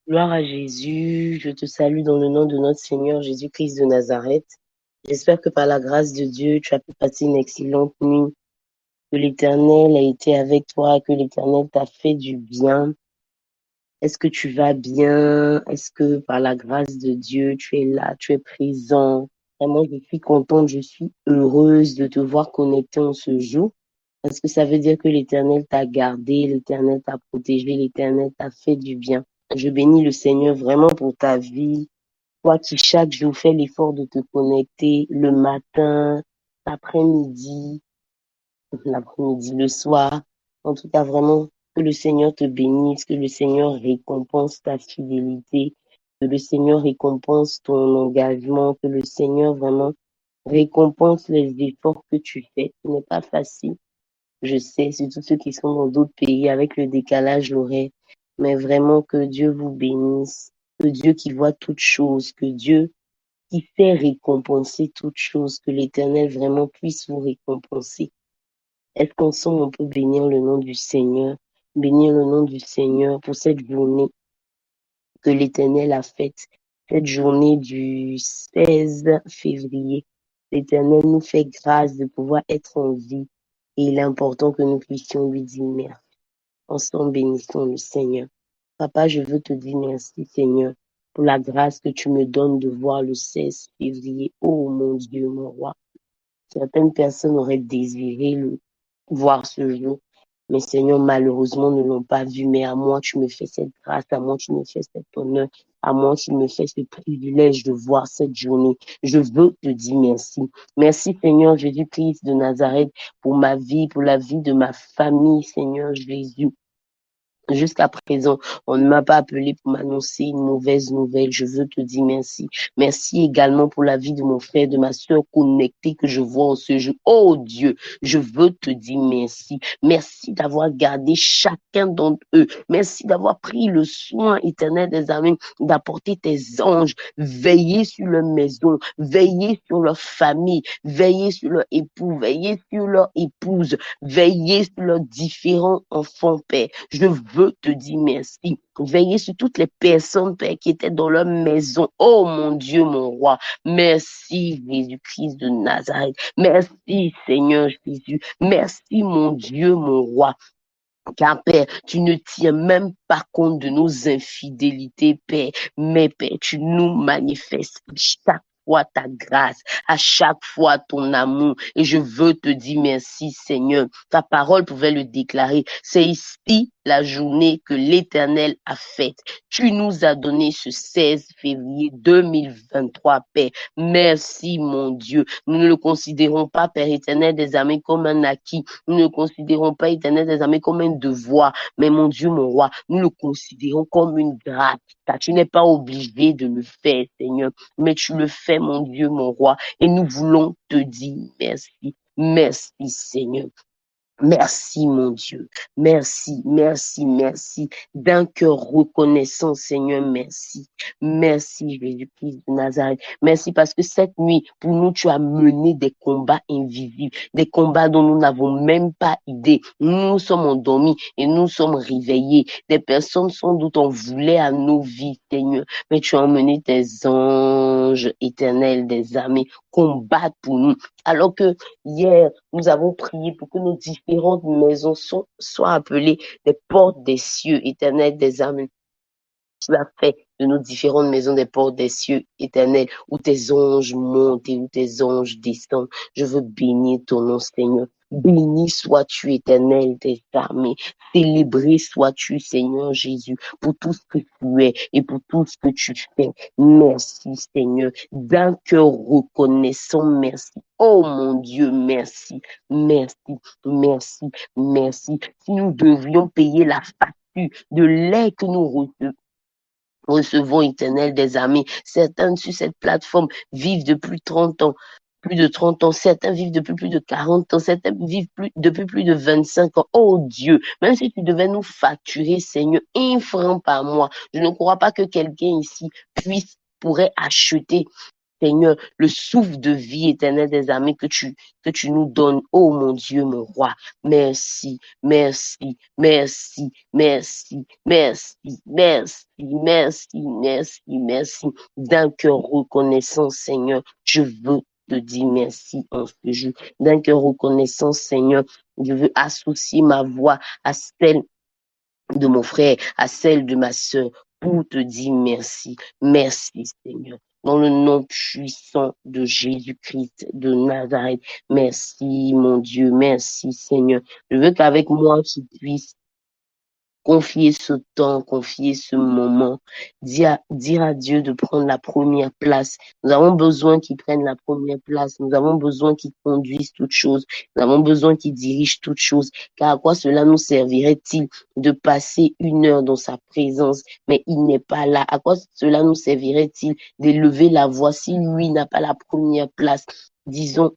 Gloire à Jésus, je te salue dans le nom de notre Seigneur Jésus-Christ de Nazareth. J'espère que par la grâce de Dieu, tu as pu passer une excellente nuit, que l'Éternel a été avec toi, que l'Éternel t'a fait du bien. Est-ce que tu vas bien? Est-ce que par la grâce de Dieu, tu es là, tu es présent? Vraiment, je suis contente, je suis heureuse de te voir connecté en ce jour, parce que ça veut dire que l'Éternel t'a gardé, l'Éternel t'a protégé, l'Éternel t'a fait du bien. Je bénis le Seigneur vraiment pour ta vie. Toi qui chaque jour fais l'effort de te connecter le matin, l'après-midi, le soir. En tout cas, vraiment, que le Seigneur te bénisse, que le Seigneur récompense ta fidélité, que le Seigneur récompense ton engagement, que le Seigneur vraiment récompense les efforts que tu fais. Ce n'est pas facile. Je sais, surtout ceux qui sont dans d'autres pays avec le décalage horaire. Mais vraiment que Dieu vous bénisse, que Dieu qui voit toutes choses, que Dieu qui fait récompenser toutes choses, que l'Éternel vraiment puisse vous récompenser. Est-ce qu'ensemble on peut bénir le nom du Seigneur, bénir le nom du Seigneur pour cette journée que l'Éternel a faite, cette journée du 16 février. L'Éternel nous fait grâce de pouvoir être en vie et il est important que nous puissions lui dire merci. Ensemble, bénissons le Seigneur. Papa, je veux te dire merci, Seigneur, pour la grâce que tu me donnes de voir le 16 février. Oh mon Dieu, mon roi. Certaines personnes auraient désiré voir ce jour, mais Seigneur, malheureusement, ne l'ont pas vu. Mais à moi, tu me fais cette grâce, à moi, tu me fais cet honneur, à moi, tu me fais ce privilège de voir cette journée. Je veux te dire merci. Merci, Seigneur Jésus-Christ de Nazareth, pour ma vie, pour la vie de ma famille, Seigneur Jésus. Jusqu'à présent, on ne m'a pas appelé pour m'annoncer une mauvaise nouvelle. Je veux te dire merci. Merci également pour la vie de mon frère, de ma soeur connectée que je vois en ce jour. Oh Dieu, je veux te dire merci. Merci d'avoir gardé chacun d'entre eux. Merci d'avoir pris le soin éternel des amis, d'apporter tes anges, veiller sur leur maison, veiller sur leur famille, veiller sur leur époux, veiller sur leur épouse, veiller sur leurs différents enfants, Père. Je veux te dire merci. Veiller sur toutes les personnes, Père, qui étaient dans leur maison. Oh mon Dieu, mon roi. Merci, Jésus-Christ de Nazareth. Merci, Seigneur Jésus. Merci, mon Dieu, mon roi. Car Père, tu ne tiens même pas compte de nos infidélités, Père. Mais Père, tu nous manifestes chaque fois ta grâce, à chaque fois ton amour. Et je veux te dire merci, Seigneur. Ta parole pouvait le déclarer. C'est ici la journée que l'Éternel a faite. Tu nous as donné ce 16 février 2023, Père. Merci, mon Dieu. Nous ne le considérons pas, Père éternel des amis, comme un acquis. Nous ne le considérons pas, éternel des amis, comme un devoir. Mais mon Dieu, mon roi, nous le considérons comme une grâce. Car tu n'es pas obligé de le faire, Seigneur. Mais tu le fais, mon Dieu, mon roi. Et nous voulons te dire merci. Merci, Seigneur. Merci, mon Dieu. Merci, merci, merci. D'un cœur reconnaissant, Seigneur, merci. Merci, Jésus-Christ de Nazareth. Merci parce que cette nuit, pour nous, tu as mené des combats invisibles, des combats dont nous n'avons même pas idée. Nous sommes endormis et nous sommes réveillés. Des personnes sans doute en voulaient à nos vies, Seigneur. Mais tu as emmené tes anges éternels, des armées, combattre pour nous. Alors que hier, nous avons prié pour que nos différentes maisons soient appelées des portes des cieux éternels des âmes. Tu as fait de nos différentes maisons des portes des cieux éternels, où tes anges montent et où tes anges descendent. Je veux bénir ton nom, Seigneur. Béni sois-tu, éternel des armées. Célébré sois-tu, Seigneur Jésus, pour tout ce que tu es et pour tout ce que tu fais. Merci, Seigneur. D'un cœur reconnaissant, merci. Oh mon Dieu, merci, merci, merci, merci. Si nous devions payer la facture de lait que nous recevons, éternel des amis, certains sur cette plateforme vivent depuis 30 ans. Plus de 30 ans, certains vivent depuis plus de 40 ans, certains vivent depuis plus de 25 ans. Oh Dieu, même si tu devais nous facturer, Seigneur, 1 franc par mois, je ne crois pas que quelqu'un ici pourrait acheter Seigneur, le souffle de vie éternelle des armées que tu nous donnes. Oh mon Dieu, mon roi. Merci, merci, merci, merci, merci, merci, merci, merci, merci. D'un cœur reconnaissant, Seigneur, je veux te dire merci en ce jour. D'un cœur reconnaissant, Seigneur, je veux associer ma voix à celle de mon frère, à celle de ma sœur, pour te dire merci. Merci, Seigneur. Dans le nom puissant de Jésus-Christ de Nazareth. Merci, mon Dieu. Merci, Seigneur. Je veux qu'avec moi, tu puisses confier ce temps, confier ce moment, dire à Dieu de prendre la première place. Nous avons besoin qu'il prenne la première place. Nous avons besoin qu'il conduise toutes choses. Nous avons besoin qu'il dirige toutes choses. Car à quoi cela nous servirait-il de passer 1 heure dans sa présence, mais il n'est pas là? À quoi cela nous servirait-il d'élever la voix si lui n'a pas la première place? Disons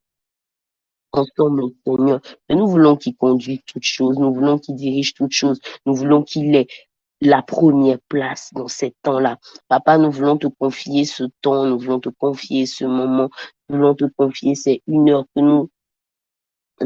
ensemble, Seigneur. Mais nous voulons qu'il conduise toutes choses, nous voulons qu'il dirige toutes choses, nous voulons qu'il ait la première place dans ces temps-là. Papa, nous voulons te confier ce temps, nous voulons te confier ce moment, nous voulons te confier ces 1 heure que nous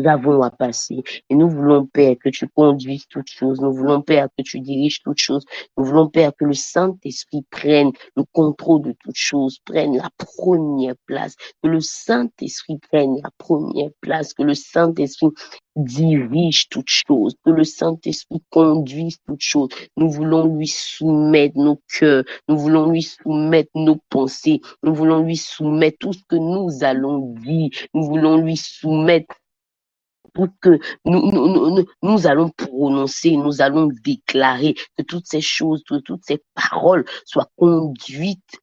avons à passer. Et nous voulons, Père, que tu conduises toutes choses. Nous voulons, Père, que tu diriges toutes choses. Nous voulons, Père, que le Saint-Esprit prenne le contrôle de toutes choses, prenne la première place. Que le Saint-Esprit prenne la première place. Que le Saint-Esprit dirige toutes choses. Que le Saint-Esprit conduise toutes choses. Nous voulons lui soumettre nos cœurs. Nous voulons lui soumettre nos pensées. Nous voulons lui soumettre tout ce que nous allons dire. Nous voulons lui soumettre pour que nous allons prononcer, nous allons déclarer que toutes ces choses, que toutes ces paroles soient conduites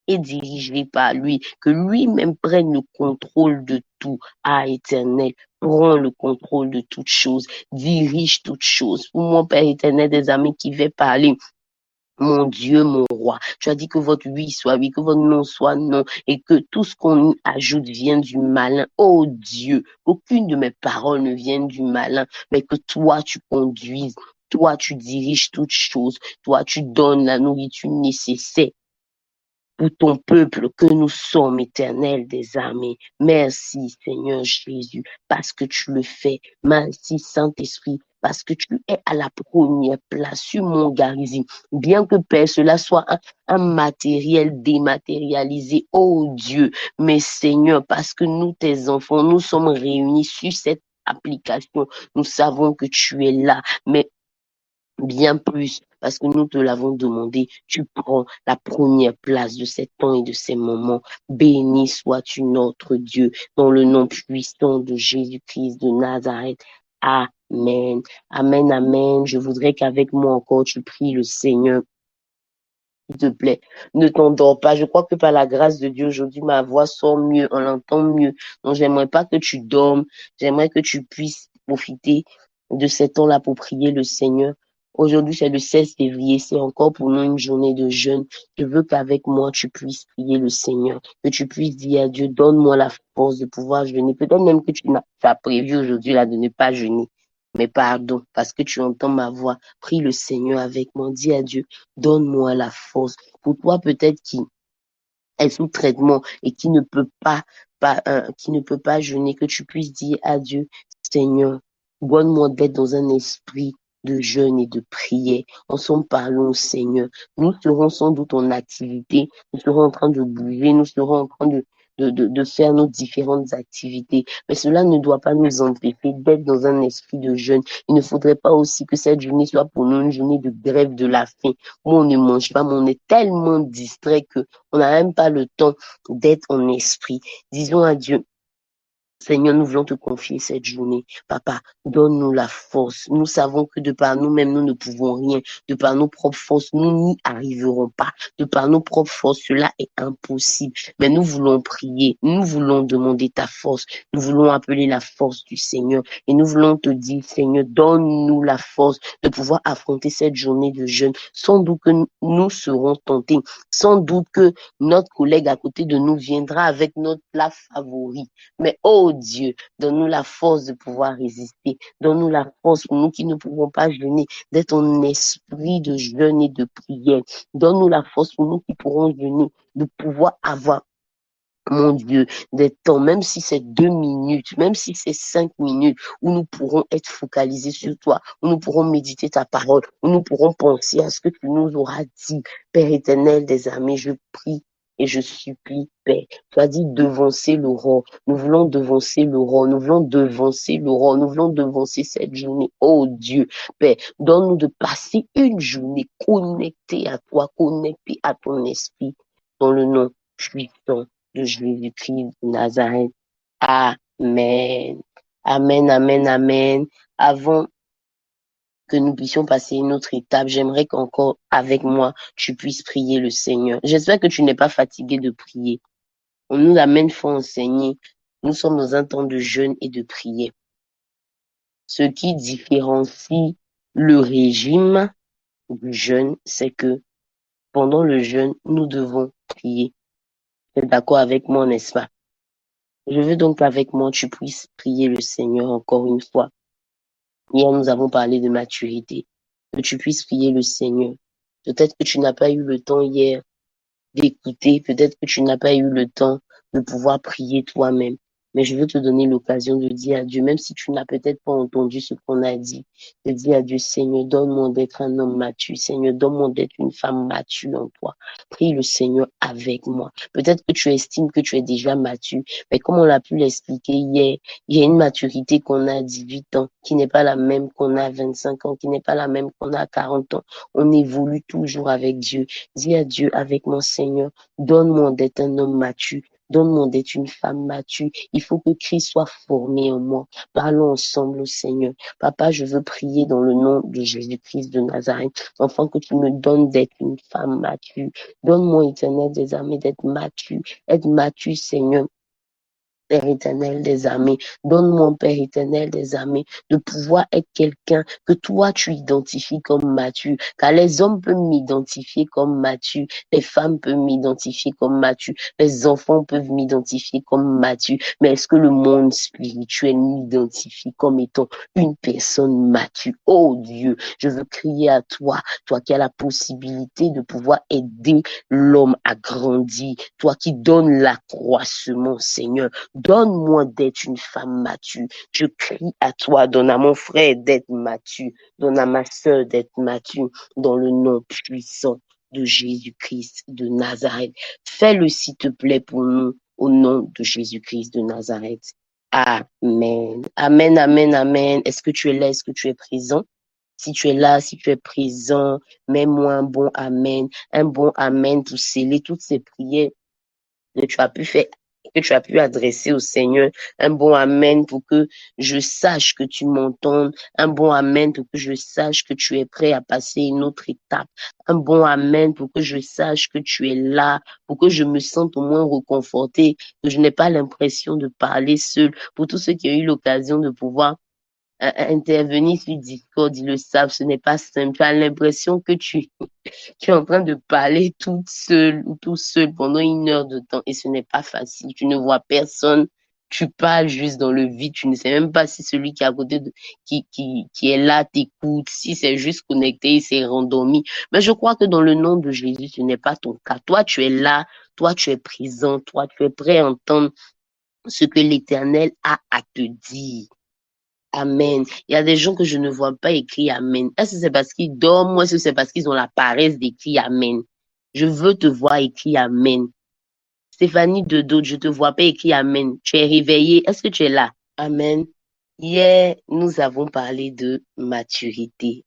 et dirigées par lui, que lui-même prenne le contrôle de tout. Ah, Éternel, prends le contrôle de toutes choses, dirige toutes choses. Pour moi, Père éternel, des amis qui va parler. Mon Dieu, mon roi, tu as dit que votre oui soit oui, que votre non soit non, et que tout ce qu'on y ajoute vient du malin. Oh Dieu, aucune de mes paroles ne vienne du malin, mais que toi tu conduises, toi tu diriges toutes choses, toi tu donnes la nourriture nécessaire pour ton peuple que nous sommes, Éternel des armées. Merci, Seigneur Jésus, parce que tu le fais. Merci, Saint-Esprit, parce que tu es à la première place sur mon garrison. Bien que, Père, cela soit un matériel dématérialisé, oh Dieu, mais Seigneur, parce que nous, tes enfants, nous sommes réunis sur cette application. Nous savons que tu es là, mais bien plus, parce que nous te l'avons demandé, tu prends la première place de ces temps et de ces moments. Béni sois-tu notre Dieu, dans le nom puissant de Jésus-Christ de Nazareth. Amen. Amen, amen. Je voudrais qu'avec moi encore, tu pries le Seigneur. S'il te plaît, ne t'endors pas. Je crois que par la grâce de Dieu, aujourd'hui, ma voix sort mieux, on l'entend mieux. Donc, j'aimerais pas que tu dormes. J'aimerais que tu puisses profiter de ce temps-là pour prier le Seigneur. Aujourd'hui, c'est le 16 février. C'est encore pour nous une journée de jeûne. Je veux qu'avec moi, tu puisses prier le Seigneur. Que tu puisses dire à Dieu, donne-moi la force de pouvoir jeûner. Peut-être même que tu as prévu aujourd'hui là de ne pas jeûner. Mais pardon, parce que tu entends ma voix. Prie le Seigneur avec moi. Dis à Dieu, donne-moi la force. Pour toi, peut-être qui est sous traitement et qui ne peut pas jeûner, que tu puisses dire à Dieu, Seigneur, donne-moi d'être dans un esprit de jeûne et de prière. Ensemble, parlons, Seigneur. Nous serons sans doute en activité, nous serons en train de bouger, nous serons en train de faire nos différentes activités. Mais cela ne doit pas nous empêcher d'être dans un esprit de jeûne. Il ne faudrait pas aussi que cette journée soit pour nous une journée de grève de la faim, où on ne mange pas, mais on est tellement distrait que on n'a même pas le temps d'être en esprit. Disons à Dieu, Seigneur, nous voulons te confier cette journée. Papa, donne-nous la force. Nous savons que de par nous-mêmes, nous ne pouvons rien. De par nos propres forces, nous n'y arriverons pas. De par nos propres forces, cela est impossible. Mais nous voulons prier. Nous voulons demander ta force. Nous voulons appeler la force du Seigneur. Et nous voulons te dire, Seigneur, donne-nous la force de pouvoir affronter cette journée de jeûne. Sans doute que nous serons tentés. Sans doute que notre collègue à côté de nous viendra avec notre plat favori. Mais oh Dieu, donne-nous la force de pouvoir résister. Donne-nous la force pour nous qui ne pouvons pas jeûner, d'être en esprit de jeûne et de prière. Donne-nous la force pour nous qui pourrons jeûner, de pouvoir avoir mon Dieu, des temps, même si c'est 2 minutes, même si c'est 5 minutes, où nous pourrons être focalisés sur toi, où nous pourrons méditer ta parole, où nous pourrons penser à ce que tu nous auras dit. Père éternel des armées, je prie et je supplie, Père. Tu as dit devancer l'aurore. Nous voulons devancer l'aurore. Nous voulons devancer l'aurore. Nous voulons devancer cette journée. Oh Dieu, Père, donne-nous de passer une journée connectée à toi, connectée à ton esprit, dans le nom puissant de Jésus-Christ de Nazareth. Amen. Amen, amen, amen. Avant que nous puissions passer une autre étape, j'aimerais qu'encore avec moi, tu puisses prier le Seigneur. J'espère que tu n'es pas fatigué de prier. On nous a maintes fois enseigné. Nous sommes dans un temps de jeûne et de prière. Ce qui différencie le régime du jeûne, c'est que pendant le jeûne, nous devons prier. Tu es d'accord avec moi, n'est-ce pas? Je veux donc qu'avec moi, tu puisses prier le Seigneur encore une fois. Hier, nous avons parlé de maturité. Que tu puisses prier le Seigneur. Peut-être que tu n'as pas eu le temps hier d'écouter. Peut-être que tu n'as pas eu le temps de pouvoir prier toi-même. Mais je veux te donner l'occasion de dire à Dieu, même si tu n'as peut-être pas entendu ce qu'on a dit, de dire à Dieu, Seigneur, donne-moi d'être un homme mature. Seigneur, donne-moi d'être une femme mature en toi. Prie le Seigneur avec moi. Peut-être que tu estimes que tu es déjà mature, mais comme on l'a pu l'expliquer hier, il y a une maturité qu'on a à 18 ans, qui n'est pas la même qu'on a à 25 ans, qui n'est pas la même qu'on a à 40 ans. On évolue toujours avec Dieu. Dis à Dieu avec mon Seigneur, donne-moi d'être un homme mature. Donne-moi d'être une femme mature. Il faut que Christ soit formé en moi. Parlons ensemble au Seigneur. Papa, je veux prier dans le nom de Jésus-Christ de Nazareth. Enfin, que tu me donnes d'être une femme mature. Donne-moi, éternel des armées, d'être mature. Être mature, Seigneur. Père éternel des armées, donne-moi, Père éternel des armées, de pouvoir être quelqu'un que toi tu identifies comme mature, car les hommes peuvent m'identifier comme mature, les femmes peuvent m'identifier comme mature, les enfants peuvent m'identifier comme mature, mais est-ce que le monde spirituel m'identifie comme étant une personne mature? Oh Dieu, je veux crier à toi, toi qui as la possibilité de pouvoir aider l'homme à grandir, toi qui donnes l'accroissement, Seigneur. Donne-moi d'être une femme mature. Je crie à toi, donne à mon frère d'être mature, donne à ma sœur d'être mature, dans le nom puissant de Jésus-Christ de Nazareth. Fais-le, s'il te plaît, pour nous, au nom de Jésus-Christ de Nazareth. Amen. Amen, amen, amen. Est-ce que tu es là? Est-ce que tu es présent? Si tu es là, si tu es présent, mets-moi un bon amen pour sceller toutes ces prières que tu as pu faire, que tu as pu adresser au Seigneur. Un bon amen pour que je sache que tu m'entends. Un bon amen pour que je sache que tu es prêt à passer une autre étape. Un bon amen pour que je sache que tu es là, pour que je me sente au moins reconfortée, que je n'ai pas l'impression de parler seul. Pour tous ceux qui ont eu l'occasion de pouvoir intervenir sur Discord, ils le savent, ce n'est pas simple. Tu as l'impression que tu es en train de parler toute seule ou tout seul pendant 1 heure de temps et ce n'est pas facile. Tu ne vois personne. Tu parles juste dans le vide. Tu ne sais même pas si celui qui est à côté de, qui est là t'écoute, si c'est juste connecté, il s'est rendormi. Mais je crois que dans le nom de Jésus, ce n'est pas ton cas. Toi, tu es là. Toi, tu es présent. Toi, tu es prêt à entendre ce que l'Éternel a à te dire. Amen. Il y a des gens que je ne vois pas écrire Amen. Est-ce que c'est parce qu'ils dorment ou est-ce que c'est parce qu'ils ont la paresse d'écrire Amen? Je veux te voir écrire Amen. Stéphanie Dedo, je te vois pas écrire Amen. Tu es réveillée. Est-ce que tu es là? Amen. Hier, nous avons parlé de maturité.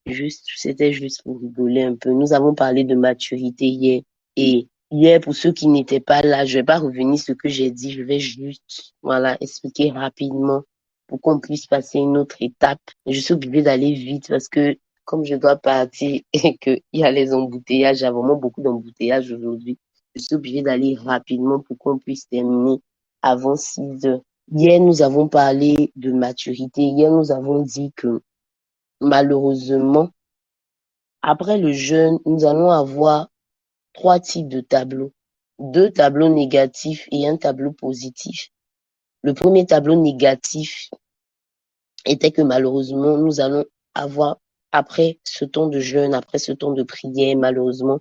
C'était juste pour rigoler un peu. Nous avons parlé de maturité hier. Et hier, pour ceux qui n'étaient pas là, je vais pas revenir sur ce que j'ai dit. Je vais juste, voilà, expliquer rapidement pour qu'on puisse passer une autre étape. Je suis obligée d'aller vite parce que comme je dois partir et qu'il y a les embouteillages, il y a vraiment beaucoup d'embouteillages aujourd'hui. Je suis obligée d'aller rapidement pour qu'on puisse terminer avant 6 heures. Hier, nous avons parlé de maturité. Hier, nous avons dit que malheureusement, après le jeûne, nous allons avoir 3 types de tableaux. 2 tableaux négatifs et un tableau positif. Le premier tableau négatif était que malheureusement, nous allons avoir, après ce temps de jeûne, après ce temps de prière, malheureusement,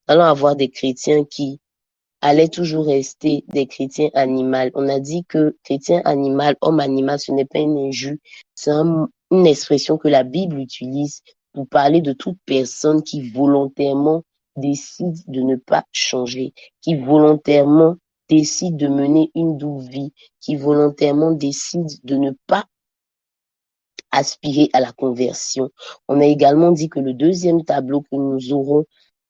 nous allons avoir des chrétiens qui allaient toujours rester des chrétiens animaux. On a dit que chrétien animal, homme animal, ce n'est pas une injure, c'est une expression que la Bible utilise pour parler de toute personne qui volontairement décide de ne pas changer, qui volontairement décide de mener une douce vie, qui volontairement décide de ne pas aspirer à la conversion. On a également dit que le deuxième tableau que nous aurons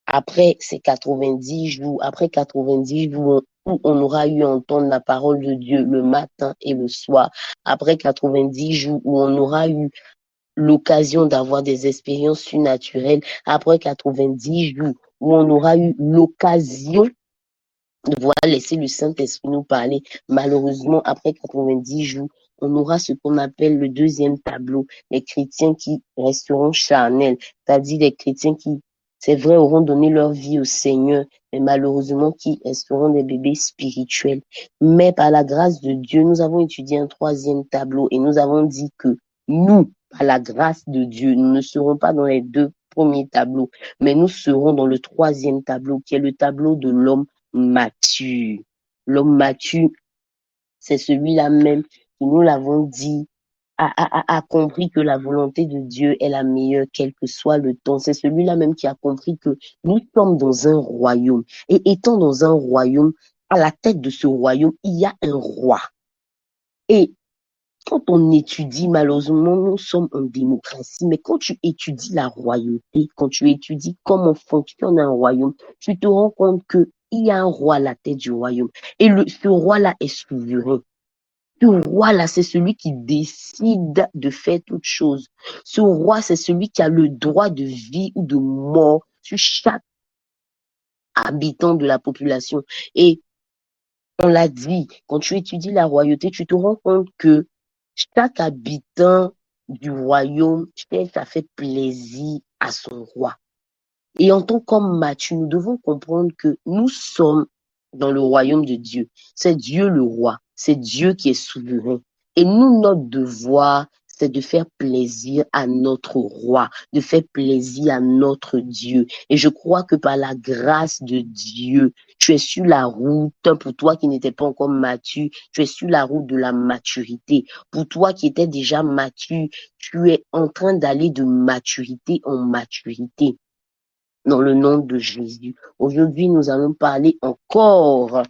après ces 90 jours, après 90 jours où on aura eu à entendre la parole de Dieu le matin et le soir, après 90 jours où on aura eu l'occasion d'avoir des expériences surnaturelles, après 90 jours où on aura eu l'occasion de pouvoir laisser le Saint-Esprit nous parler. Malheureusement, après 90 jours, on aura ce qu'on appelle le deuxième tableau, les chrétiens qui resteront charnels, c'est-à-dire les chrétiens qui, c'est vrai, auront donné leur vie au Seigneur, mais malheureusement qui resteront des bébés spirituels. Mais par la grâce de Dieu, nous avons étudié un troisième tableau et nous avons dit que nous, par la grâce de Dieu, nous ne serons pas dans les deux premiers tableaux, mais nous serons dans le troisième tableau, qui est le tableau de l'homme mature. L'homme mature, c'est celui-là même qui, nous l'avons dit, a compris que la volonté de Dieu est la meilleure, quel que soit le temps. C'est celui-là même qui a compris que nous sommes dans un royaume. Et étant dans un royaume, à la tête de ce royaume, il y a un roi. Et quand on étudie, malheureusement, nous sommes en démocratie, mais quand tu étudies la royauté, quand tu étudies comment fonctionne un royaume, tu te rends compte qu'il y a un roi à la tête du royaume. Et ce roi-là est souverain. Ce roi-là, c'est celui qui décide de faire toutes choses. Ce roi, c'est celui qui a le droit de vie ou de mort sur chaque habitant de la population. Et on l'a dit, quand tu étudies la royauté, tu te rends compte que chaque habitant du royaume, ça fait plaisir à son roi. Et en tant qu'homme mature, nous devons comprendre que nous sommes dans le royaume de Dieu. C'est Dieu le roi. C'est Dieu qui est souverain. Et nous, notre devoir, c'est de faire plaisir à notre roi, de faire plaisir à notre Dieu. Et je crois que par la grâce de Dieu, tu es sur la route, pour toi qui n'étais pas encore mature, tu es sur la route de la maturité. Pour toi qui étais déjà mature, tu es en train d'aller de maturité en maturité. Dans le nom de Jésus. Aujourd'hui, nous allons parler encore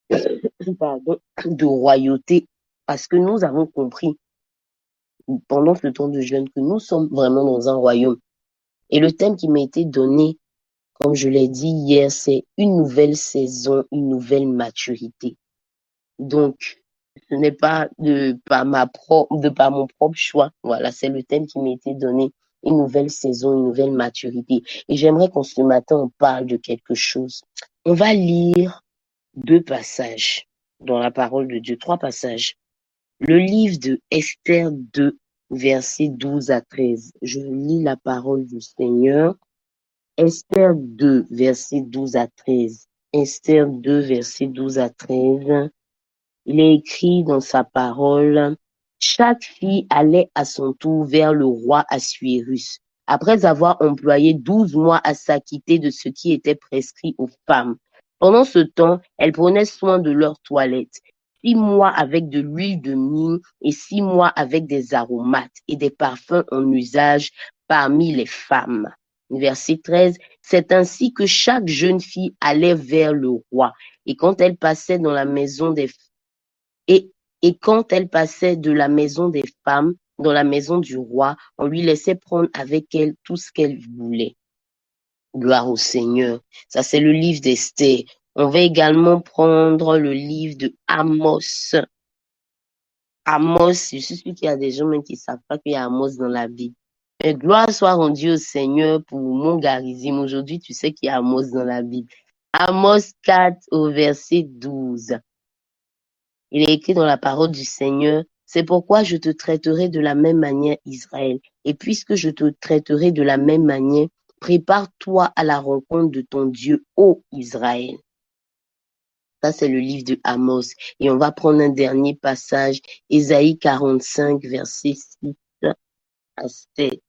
de royauté parce que nous avons compris pendant ce temps de jeûne que nous sommes vraiment dans un royaume. Et le thème qui m'a été donné, comme je l'ai dit hier, c'est une nouvelle saison, une nouvelle maturité. Donc, ce n'est pas de par mon propre choix. Voilà, c'est le thème qui m'a été donné. Une nouvelle saison, une nouvelle maturité. Et j'aimerais qu'on ce matin, on parle de quelque chose. On va lire 2 passages dans la parole de Dieu, 3 passages. Le livre de Esther 2, versets 12 à 13. Je lis la parole du Seigneur. Esther 2, versets 12 à 13. Esther 2, versets 12 à 13. Il est écrit dans sa parole, chaque fille allait à son tour vers le roi Assuérus, après avoir employé 12 mois à s'acquitter de ce qui était prescrit aux femmes. Pendant ce temps, elles prenaient soin de leur toilette, 6 mois avec de l'huile de myrrhe et 6 mois avec des aromates et des parfums en usage parmi les femmes. Verset 13, c'est ainsi que chaque jeune fille allait vers le roi, et quand elle passait dans la maison des et, et quand elle passait de la maison des femmes dans la maison du roi, on lui laissait prendre avec elle tout ce qu'elle voulait. Gloire au Seigneur. Ça, c'est le livre d'Esther. On va également prendre le livre de Amos. Amos, je suis sûr qu'il y a des gens même qui ne savent pas qu'il y a Amos dans la Bible. Mais gloire soit rendue au Seigneur pour mon garizime. Aujourd'hui, tu sais qu'il y a Amos dans la Bible. Amos 4 au verset 12. Il est écrit dans la parole du Seigneur, c'est pourquoi je te traiterai de la même manière, Israël. Et puisque je te traiterai de la même manière, prépare-toi à la rencontre de ton Dieu, ô Israël. Ça, c'est le livre de Amos. Et on va prendre un dernier passage, Ésaïe 45, verset 6 à 7.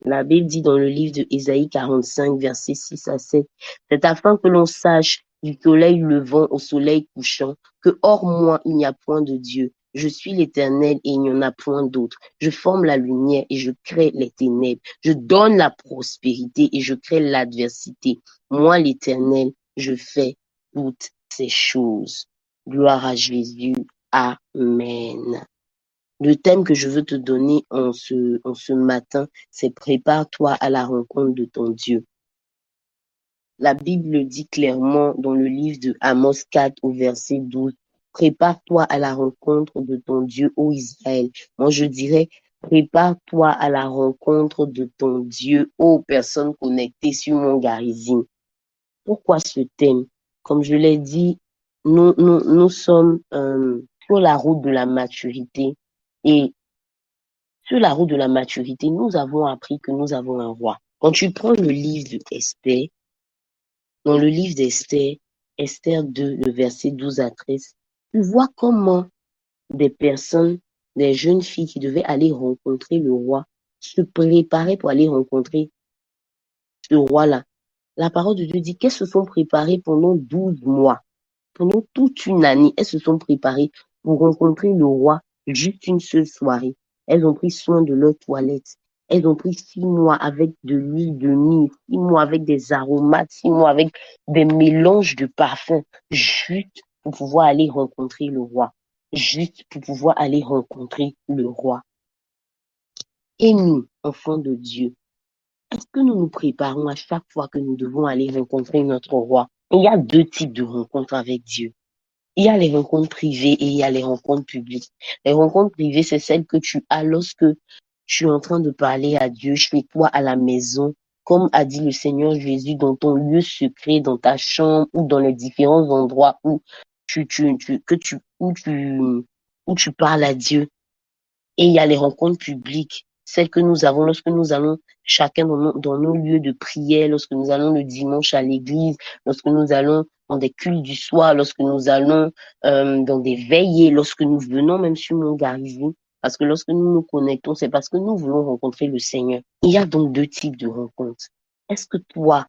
La Bible dit dans le livre de Ésaïe 45, verset 6 à 7, c'est afin que l'on sache du soleil levant au soleil couchant, que hors moi il n'y a point de Dieu. Je suis l'Éternel et il n'y en a point d'autre. Je forme la lumière et je crée les ténèbres. Je donne la prospérité et je crée l'adversité. Moi, l'Éternel, je fais toutes ces choses. Gloire à Jésus. Amen. Le thème que je veux te donner en ce matin, c'est prépare-toi à la rencontre de ton Dieu. La Bible dit clairement dans le livre de Amos 4 au verset 12, prépare-toi à la rencontre de ton Dieu, ô Israël. Moi, je dirais, prépare-toi à la rencontre de ton Dieu, ô personnes connectées sur mon Garizim. Pourquoi ce thème? Comme je l'ai dit, nous sommes sur la route de la maturité. Et sur la route de la maturité, nous avons appris que nous avons un roi. Quand tu prends le livre de Esther, dans le livre d'Esther, Esther 2, le verset 12 à 13, tu vois comment des personnes, des jeunes filles qui devaient aller rencontrer le roi, se préparaient pour aller rencontrer ce roi-là. La parole de Dieu dit qu'elles se sont préparées pendant 12 mois, pendant toute une année. Elles se sont préparées pour rencontrer le roi juste une seule soirée. Elles ont pris soin de leur toilette. Elles ont pris 6 mois avec de l'huile de myrrhe, 6 mois avec des aromates, 6 mois avec des mélanges de parfums, juste pour pouvoir aller rencontrer le roi. Juste pour pouvoir aller rencontrer le roi. Et nous, enfants de Dieu, est-ce que nous nous préparons à chaque fois que nous devons aller rencontrer notre roi? Il y a deux types de rencontres avec Dieu. Il y a les rencontres privées et il y a les rencontres publiques. Les rencontres privées, c'est celles que tu as lorsque tu es en train de parler à Dieu chez toi à la maison, comme a dit le Seigneur Jésus, dans ton lieu secret, dans ta chambre ou dans les différents endroits où où tu parles à Dieu. Et il y a les rencontres publiques, celles que nous avons lorsque nous allons chacun dans nos lieux de prière, lorsque nous allons le dimanche à l'église, lorsque nous allons dans des cultes du soir, lorsque nous allons dans des veillées, lorsque nous venons même sur mon Garizim. Parce que lorsque nous nous connectons, c'est parce que nous voulons rencontrer le Seigneur. Il y a donc deux types de rencontres. Est-ce que toi,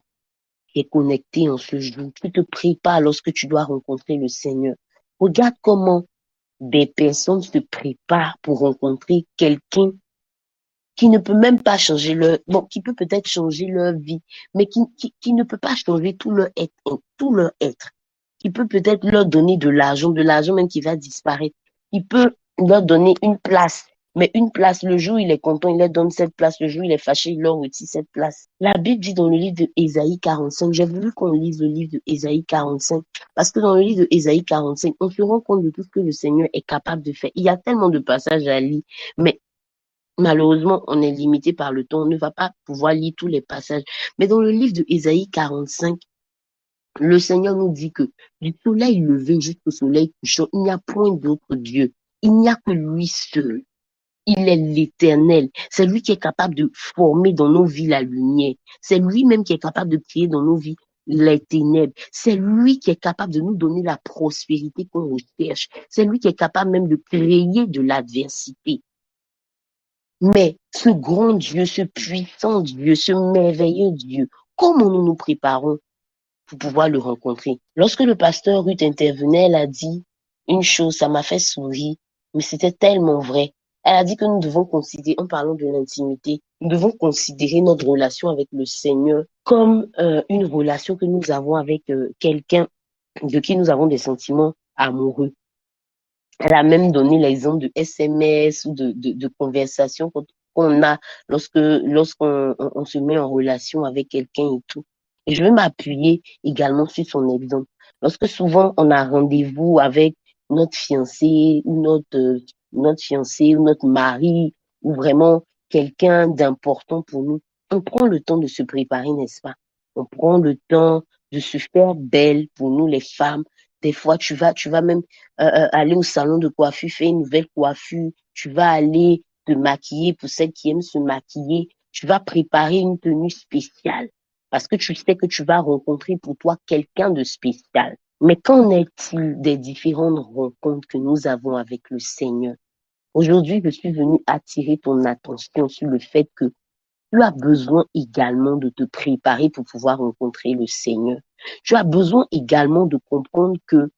qui es connecté en ce jour, tu te prépares lorsque tu dois rencontrer le Seigneur? Regarde comment des personnes se préparent pour rencontrer quelqu'un qui ne peut même pas changer qui peut peut-être changer leur vie, mais qui ne peut pas changer tout leur être, qui peut peut-être leur donner de l'argent même qui va disparaître, qui peut leur donner une place, mais une place, le jour où il est content, il leur donne cette place, le jour où il est fâché, il leur retire cette place. La Bible dit dans le livre de Ésaïe 45, j'ai voulu qu'on lise le livre de Ésaïe 45, parce que dans le livre de Ésaïe 45, on se rend compte de tout ce que le Seigneur est capable de faire. Il y a tellement de passages à lire, mais malheureusement, on est limité par le temps, on ne va pas pouvoir lire tous les passages. Mais dans le livre de Ésaïe 45, le Seigneur nous dit que du soleil levé jusqu'au soleil couchant, il n'y a point d'autre Dieu. Il n'y a que lui seul. Il est l'Éternel. C'est lui qui est capable de former dans nos vies la lumière. C'est lui-même qui est capable de créer dans nos vies les ténèbres. C'est lui qui est capable de nous donner la prospérité qu'on recherche. C'est lui qui est capable même de créer de l'adversité. Mais ce grand Dieu, ce puissant Dieu, ce merveilleux Dieu, comment nous nous préparons pour pouvoir le rencontrer? Lorsque le pasteur Ruth intervenait, elle a dit une chose, ça m'a fait sourire, mais c'était tellement vrai. Elle a dit que nous devons considérer, en parlant de l'intimité, nous devons considérer notre relation avec le Seigneur comme une relation que nous avons avec quelqu'un de qui nous avons des sentiments amoureux. Elle a même donné l'exemple de SMS ou de conversation qu'on a lorsqu'on se met en relation avec quelqu'un et tout. Et je veux m'appuyer également sur son exemple. Lorsque souvent on a rendez-vous avec notre fiancé ou notre fiancé ou notre mari ou vraiment quelqu'un d'important pour nous, on prend le temps de se préparer, n'est-ce pas? On prend le temps de se faire belle pour nous les femmes. Des fois, tu vas même aller au salon de coiffure, faire une nouvelle coiffure, tu vas aller te maquiller pour celles qui aiment se maquiller, tu vas préparer une tenue spéciale parce que tu sais que tu vas rencontrer pour toi quelqu'un de spécial. Mais qu'en est-il des différentes rencontres que nous avons avec le Seigneur? Aujourd'hui, je suis venue attirer ton attention sur le fait que Tu as besoin également de te préparer pour pouvoir rencontrer le Seigneur. Tu as besoin également de comprendre que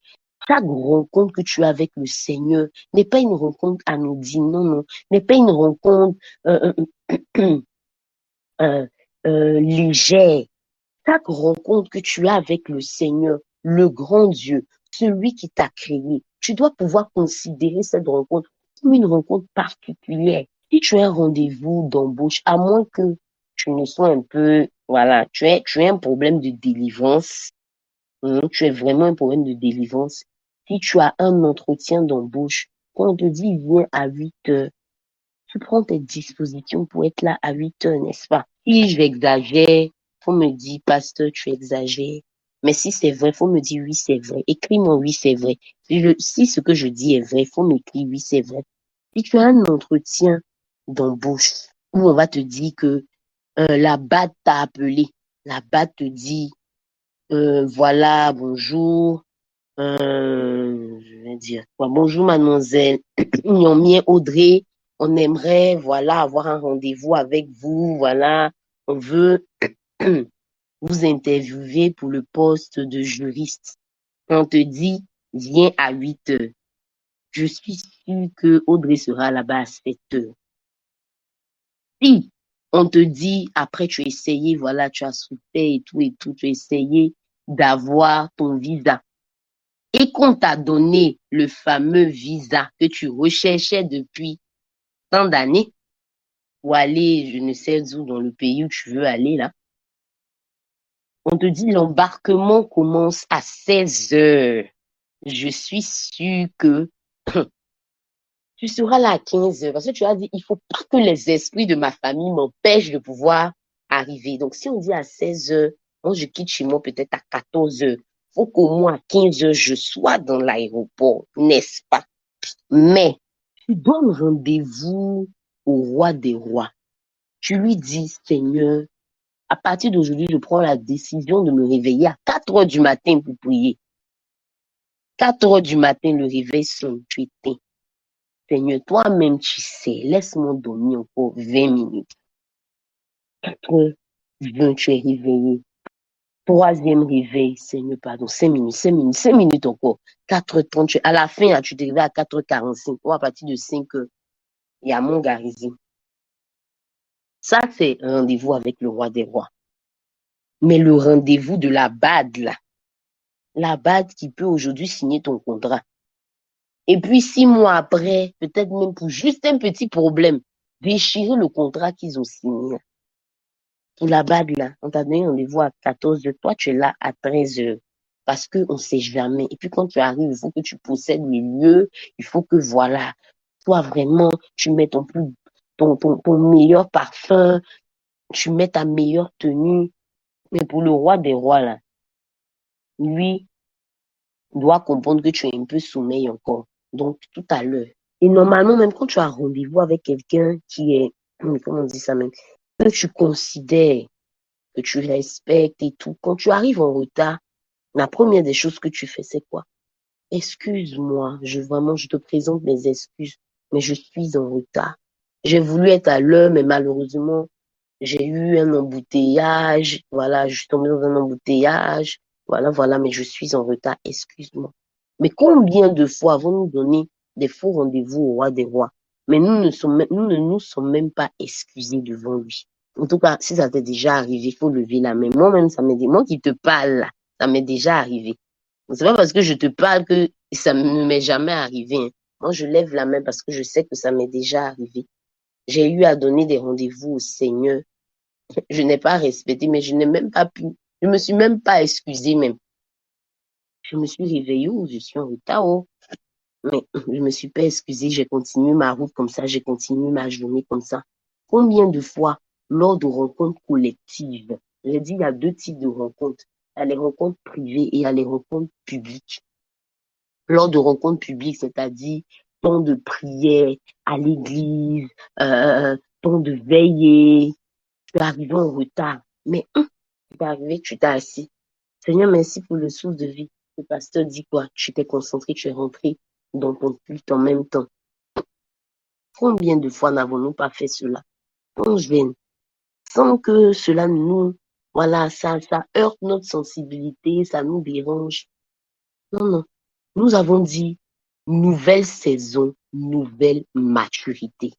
chaque rencontre que tu as avec le Seigneur n'est pas une rencontre anodine, non, non, n'est pas une rencontre euh, légère. Chaque rencontre que tu as avec le Seigneur, le grand Dieu, celui qui t'a créé, tu dois pouvoir considérer cette rencontre comme une rencontre particulière. Si tu as un rendez-vous d'embauche, à moins que tu ne sois un peu, voilà, tu as un problème de délivrance, tu as vraiment un problème de délivrance. Si tu as un entretien d'embauche, quand on te dit viens à 8 heures, tu prends tes dispositions pour être là à 8 heures, n'est-ce pas? Si j'exagère, faut me dire, pasteur, tu exagères. Mais si c'est vrai, faut me dire oui, c'est vrai. Écris-moi oui, c'est vrai. Si ce que je dis est vrai, faut m'écrire oui, c'est vrai. Si tu as un entretien d'embauche où on va te dire que la BAD t'a appelé, la BAD te dit, voilà, bonjour, je vais dire quoi, bonjour mademoiselle, Niomien Audrey, on aimerait, voilà, avoir un rendez-vous avec vous, voilà, on veut vous interviewer pour le poste de juriste. On te dit, viens à 8 heures. Je suis sûre que Audrey sera là-bas à 7 heures. Si on te dit, après tu as essayé, voilà, tu as souffert et tout, tu as essayé d'avoir ton visa et qu'on t'a donné le fameux visa que tu recherchais depuis tant d'années pour aller, je ne sais où, dans le pays où tu veux aller, là, on te dit l'embarquement commence à 16 heures. Je suis sûre que tu seras là à 15 heures parce que tu as dit, il faut pas que les esprits de ma famille m'empêchent de pouvoir arriver. Donc, si on dit à 16 heures, moi, je quitte chez moi peut-être à 14 heures. Faut qu'au moins à 15 heures, je sois dans l'aéroport, n'est-ce pas? Mais, tu donnes rendez-vous au roi des rois. Tu lui dis, Seigneur, à partir d'aujourd'hui, je prends la décision de me réveiller à 4 heures du matin pour prier. 4 heures du matin, le réveil sonne, tu éteins. Seigneur, toi-même, tu sais, laisse-moi dormir encore 20 minutes. 4h20, tu es réveillé. Troisième réveil, Seigneur, pardon, 5 minutes, 5 minutes, 5 minutes encore. 4h30, à la fin, tu te réveilles à 4h45. Ou à partir de 5h, il y a mon garisme. Ça, c'est un rendez-vous avec le roi des rois. Mais le rendez-vous de la BAD, là, la BAD qui peut aujourd'hui signer ton contrat. Et puis 6 mois après, peut-être même pour juste un petit problème, déchirer le contrat qu'ils ont signé. Pour la BAD, là, on t'a donné rendez-vous à 14 heures, toi tu es là à 13 heures. Parce qu'on ne sait jamais. Et puis quand tu arrives, il faut que tu possèdes les lieux, il faut que voilà, toi vraiment, tu mets ton meilleur parfum, tu mets ta meilleure tenue. Mais pour le roi des rois, là, lui, doit comprendre que tu es un peu sommeil encore. Donc, tout à l'heure. Et normalement, même quand tu as rendez-vous avec quelqu'un qui est, comment on dit ça même, que tu considères, que tu respectes et tout, quand tu arrives en retard, la première des choses que tu fais, c'est quoi? Excuse-moi, je te présente mes excuses, mais je suis en retard. J'ai voulu être à l'heure, mais malheureusement, j'ai eu un embouteillage. Voilà, je suis tombée dans un embouteillage. Voilà, mais je suis en retard. Excuse-moi. Mais combien de fois avons-nous donné des faux rendez-vous au roi des rois? Mais nous ne nous sommes même pas excusés devant lui. En tout cas, si ça t'est déjà arrivé, il faut lever la main. Moi-même, ça m'est dit, moi qui te parle là, ça m'est déjà arrivé. C'est pas parce que je te parle que ça ne m'est jamais arrivé, hein. Moi, je lève la main parce que je sais que ça m'est déjà arrivé. J'ai eu à donner des rendez-vous au Seigneur. Je n'ai pas respecté, mais je n'ai même pas pu. Je me suis même pas excusée même. Je me suis réveillée, je suis en retard, mais je me suis pas excusée, j'ai continué ma route comme ça, j'ai continué ma journée comme ça. Combien de fois, lors de rencontres collectives, j'ai dit, il y a deux types de rencontres. Il y a les rencontres privées et il y a les rencontres publiques. Lors de rencontres publiques, c'est-à-dire temps de prière à l'église, temps de veiller, tu es arrivé en retard, mais tu es arrivé, tu t'es assis. Seigneur, merci pour le souffle de vie. Le pasteur dit quoi? Tu t'es concentré, tu es rentré dans ton culte en même temps. Combien de fois n'avons-nous pas fait cela? On gêne. sans que cela nous, voilà, ça heurte notre sensibilité, ça nous dérange. Non, non. Nous avons dit nouvelle saison, nouvelle maturité.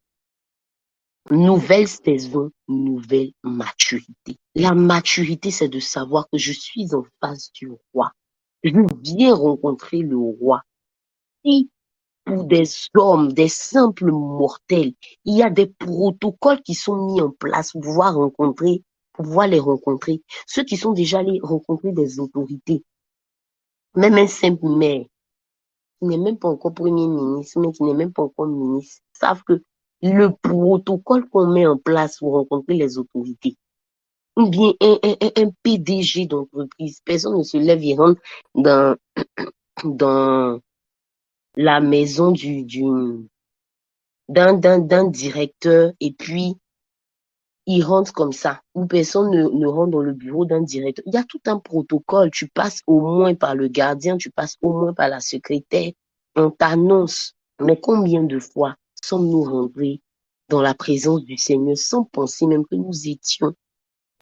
Nouvelle saison, nouvelle maturité. La maturité, c'est de savoir que je suis en face du roi. Je viens rencontrer le roi. Si pour des hommes, des simples mortels, il y a des protocoles qui sont mis en place pour pouvoir les rencontrer. Ceux qui sont déjà allés rencontrer des autorités, même un simple maire, qui n'est même pas encore premier ministre, mais qui n'est même pas encore ministre, savent que le protocole qu'on met en place pour rencontrer les autorités, ou bien un PDG d'entreprise, personne ne se lève et rentre dans, dans la maison d'un directeur et puis il rentre comme ça, ou personne ne rentre dans le bureau d'un directeur. Il y a tout un protocole, tu passes au moins par le gardien, tu passes au moins par la secrétaire, on t'annonce. Mais combien de fois sommes-nous rentrés dans la présence du Seigneur sans penser même que nous étions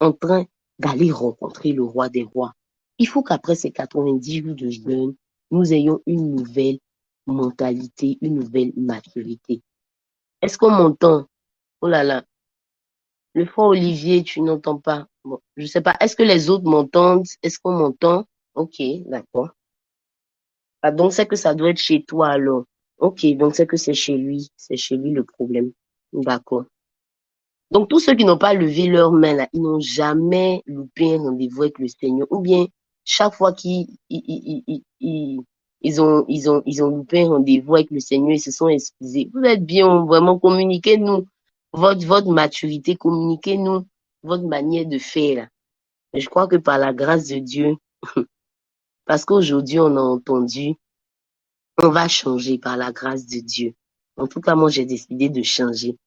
en train d'aller rencontrer le roi des rois? Il faut qu'après ces 90 jours de jeûne, nous ayons une nouvelle mentalité, une nouvelle maturité. Est-ce qu'on m'entend? Oh là là. Le frère Olivier, tu n'entends pas. Bon, je sais pas. Est-ce que les autres m'entendent? Est-ce qu'on m'entend? Ok, d'accord. Ah, donc c'est que ça doit être chez toi alors. Ok, donc c'est que c'est chez lui. C'est chez lui le problème. D'accord. Donc tous ceux qui n'ont pas levé leurs mains là, ils n'ont jamais loupé un rendez-vous avec le Seigneur. Ou bien chaque fois qu'ils ont loupé un rendez-vous avec le Seigneur, ils se sont excusés. Vous êtes bien, vraiment, communiquez-nous votre maturité, communiquez-nous votre manière de faire là. Je crois que par la grâce de Dieu, parce qu'aujourd'hui on a entendu, on va changer par la grâce de Dieu. En tout cas, moi j'ai décidé de changer.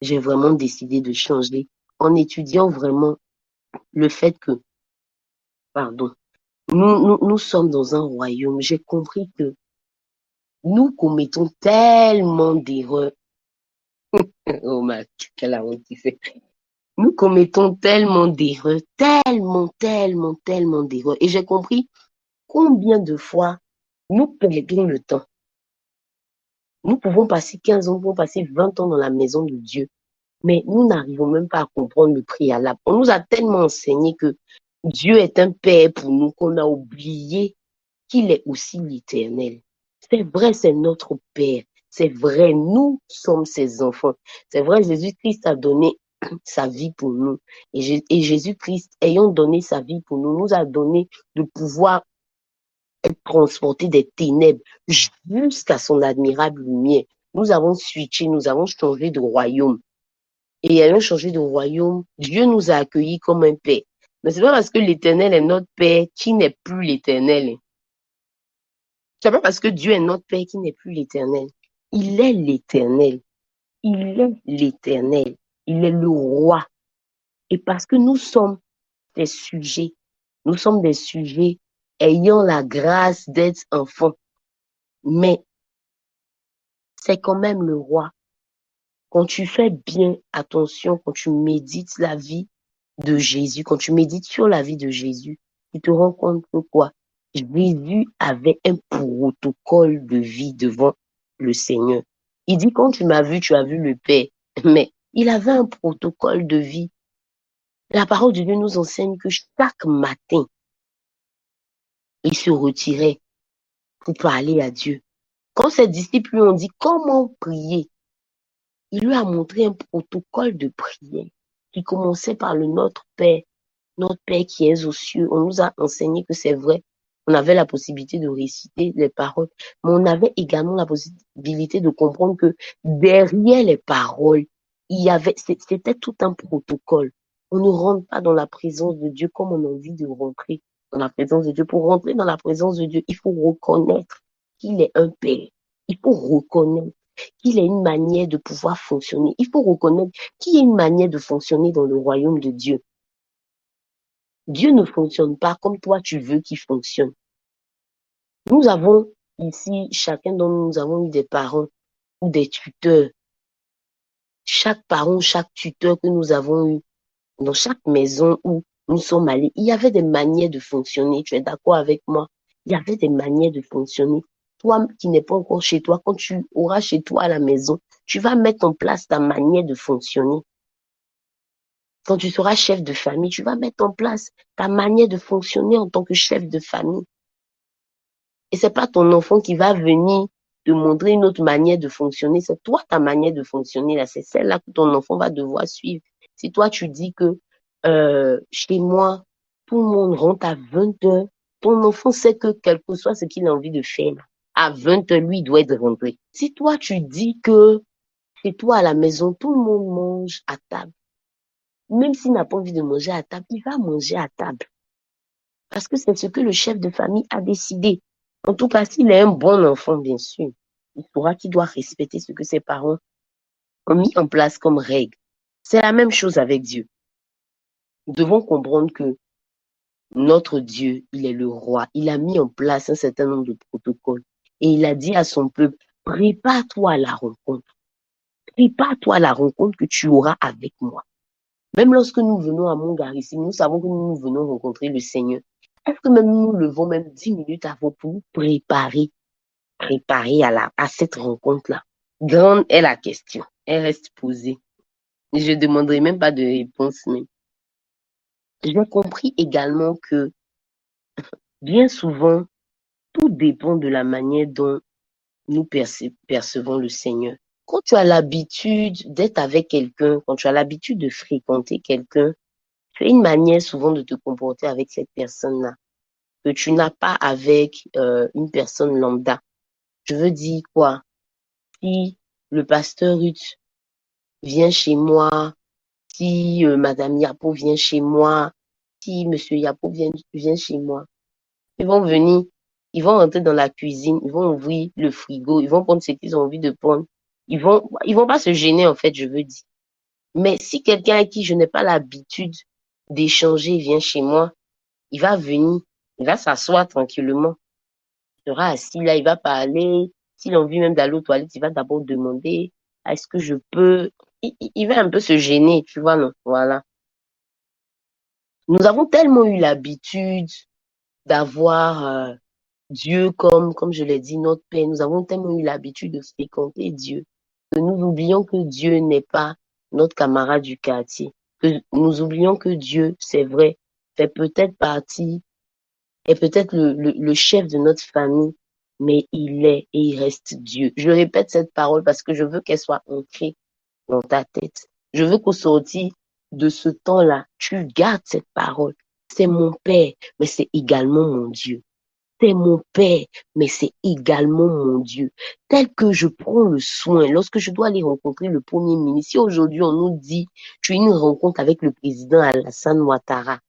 J'ai vraiment décidé de changer en étudiant vraiment le fait que, pardon, nous sommes dans un royaume. J'ai compris que nous commettons tellement d'erreurs. Oh ma, quelle honte qui fait. Nous commettons tellement d'erreurs, tellement d'erreurs. Et j'ai compris combien de fois nous perdons le temps. Nous pouvons passer 15 ans, nous pouvons passer 20 ans dans la maison de Dieu, mais nous n'arrivons même pas à comprendre le préalable. On nous a tellement enseigné que Dieu est un Père pour nous qu'on a oublié qu'il est aussi l'Éternel. C'est vrai, c'est notre Père. C'est vrai, nous sommes ses enfants. C'est vrai, Jésus-Christ a donné sa vie pour nous. Et Jésus-Christ, ayant donné sa vie pour nous, nous a donné le pouvoir être transporté des ténèbres jusqu'à son admirable lumière. Nous avons switché, nous avons changé de royaume. Et ayant changé de royaume, Dieu nous a accueillis comme un Père. Mais c'est pas parce que l'Éternel est notre Père qui n'est plus l'Éternel. C'est pas parce que Dieu est notre Père qui n'est plus l'Éternel. Il est l'Éternel. Il est l'Éternel. Il est le roi. Et parce que nous sommes des sujets ayant la grâce d'être enfants. Mais c'est quand même le roi. Quand tu fais bien attention, quand tu médites la vie de Jésus, quand tu médites sur la vie de Jésus, tu te rends compte que quoi? Jésus avait un protocole de vie devant le Seigneur. Il dit, quand tu m'as vu, tu as vu le Père. Mais il avait un protocole de vie. La parole de Dieu nous enseigne que chaque matin, il se retirait pour parler à Dieu. Quand ses disciples lui ont dit comment prier, il lui a montré un protocole de prière qui commençait par le Notre Père qui es aux cieux. On nous a enseigné que c'est vrai. On avait la possibilité de réciter les paroles, mais on avait également la possibilité de comprendre que derrière les paroles, c'était tout un protocole. On ne rentre pas dans la présence de Dieu comme on a envie de rentrer dans la présence de Dieu. Pour rentrer dans la présence de Dieu, il faut reconnaître qu'il est un Père. Il faut reconnaître qu'il a une manière de pouvoir fonctionner. Il faut reconnaître qu'il y a une manière de fonctionner dans le royaume de Dieu. Dieu ne fonctionne pas comme toi tu veux qu'il fonctionne. Nous avons ici, chacun d'entre nous avons eu des parents ou des tuteurs. Chaque parent, chaque tuteur que nous avons eu Dans chaque maison où nous sommes allés, il y avait des manières de fonctionner. Tu es d'accord avec moi? Il y avait des manières de fonctionner. Toi qui n'es pas encore chez toi, quand tu auras chez toi à la maison, tu vas mettre en place ta manière de fonctionner. Quand tu seras chef de famille, tu vas mettre en place ta manière de fonctionner en tant que chef de famille. Et c'est pas ton enfant qui va venir te montrer une autre manière de fonctionner. C'est toi, ta manière de fonctionner là. C'est celle-là que ton enfant va devoir suivre. Si toi, tu dis que chez moi, tout le monde rentre à 20 heures, ton enfant sait que quel que soit ce qu'il a envie de faire, à 20 heures, lui, il doit être rentré. Si toi, tu dis que chez toi à la maison, tout le monde mange à table, même s'il n'a pas envie de manger à table, il va manger à table. Parce que c'est ce que le chef de famille a décidé. En tout cas, s'il est un bon enfant, bien sûr, il saura qu'il doit respecter ce que ses parents ont mis en place comme règle. C'est la même chose avec Dieu. Nous devons comprendre que notre Dieu, il est le roi. Il a mis en place un certain nombre de protocoles. Et il a dit à son peuple, prépare-toi à la rencontre. Prépare-toi à la rencontre que tu auras avec moi. Même lorsque nous venons à Montgarissim, nous savons que nous venons rencontrer le Seigneur. Est-ce que même nous levons même 10 minutes avant pour nous préparer à cette rencontre-là? Grande est la question. Elle reste posée. Je ne demanderai même pas de réponse. Mais j'ai compris également que bien souvent, tout dépend de la manière dont nous percevons le Seigneur. Quand tu as l'habitude d'être avec quelqu'un, quand tu as l'habitude de fréquenter quelqu'un, tu as une manière souvent de te comporter avec cette personne-là que tu n'as pas avec une personne lambda. Je veux dire quoi? Si le pasteur Ruth vient chez moi, si Madame Yapo vient chez moi, si Monsieur Yapo vient chez moi, ils vont venir, ils vont rentrer dans la cuisine, ils vont ouvrir le frigo, ils vont prendre ce qu'ils ont envie de prendre. Ils vont pas se gêner, en fait, je veux dire. Mais si quelqu'un à qui je n'ai pas l'habitude d'échanger vient chez moi, il va venir, il va s'asseoir tranquillement, il sera assis là, il va parler. S'il a envie même d'aller aux toilettes, il va d'abord demander, est-ce que je peux? Il va un peu se gêner, tu vois, non? Voilà. Nous avons tellement eu l'habitude d'avoir Dieu comme je l'ai dit, notre Père. Nous avons tellement eu l'habitude de fréquenter Dieu que nous oublions que Dieu n'est pas notre camarade du quartier. Que nous oublions que Dieu, c'est vrai, fait peut-être partie, est peut-être le chef de notre famille, mais il est et il reste Dieu. Je répète cette parole parce que je veux qu'elle soit ancrée dans ta tête. Je veux qu'au sortir de ce temps-là, tu gardes cette parole. C'est mon Père, mais c'est également mon Dieu. C'est mon Père, mais c'est également mon Dieu. Tel que je prends le soin, lorsque je dois aller rencontrer le Premier ministre, si aujourd'hui on nous dit, tu as une rencontre avec le président Alassane Ouattara,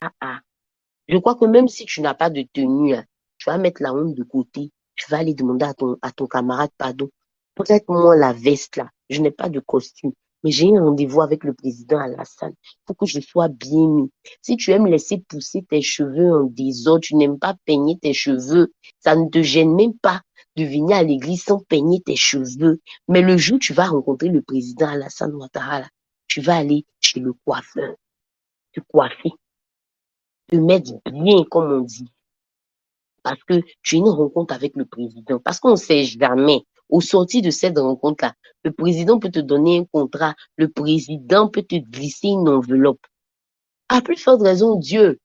ah ah, je crois que même si tu n'as pas de tenue, là, tu vas mettre la honte de côté. Tu vas aller demander à ton camarade pardon. Peut-être moi, la veste là, je n'ai pas de costume, mais j'ai un rendez-vous avec le président Alassane. Il faut que je sois bien mis. Si tu aimes laisser pousser tes cheveux en désordre, tu n'aimes pas peigner tes cheveux, ça ne te gêne même pas de venir à l'église sans peigner tes cheveux. Mais le jour où tu vas rencontrer le président Alassane Ouattara, là, tu vas aller chez le coiffeur, te coiffer, te mettre bien, comme on dit. Parce que tu as une rencontre avec le président. Parce qu'on ne sait jamais. Au sortir de cette rencontre-là, le président peut te donner un contrat. Le président peut te glisser une enveloppe. À plus forte raison, Dieu,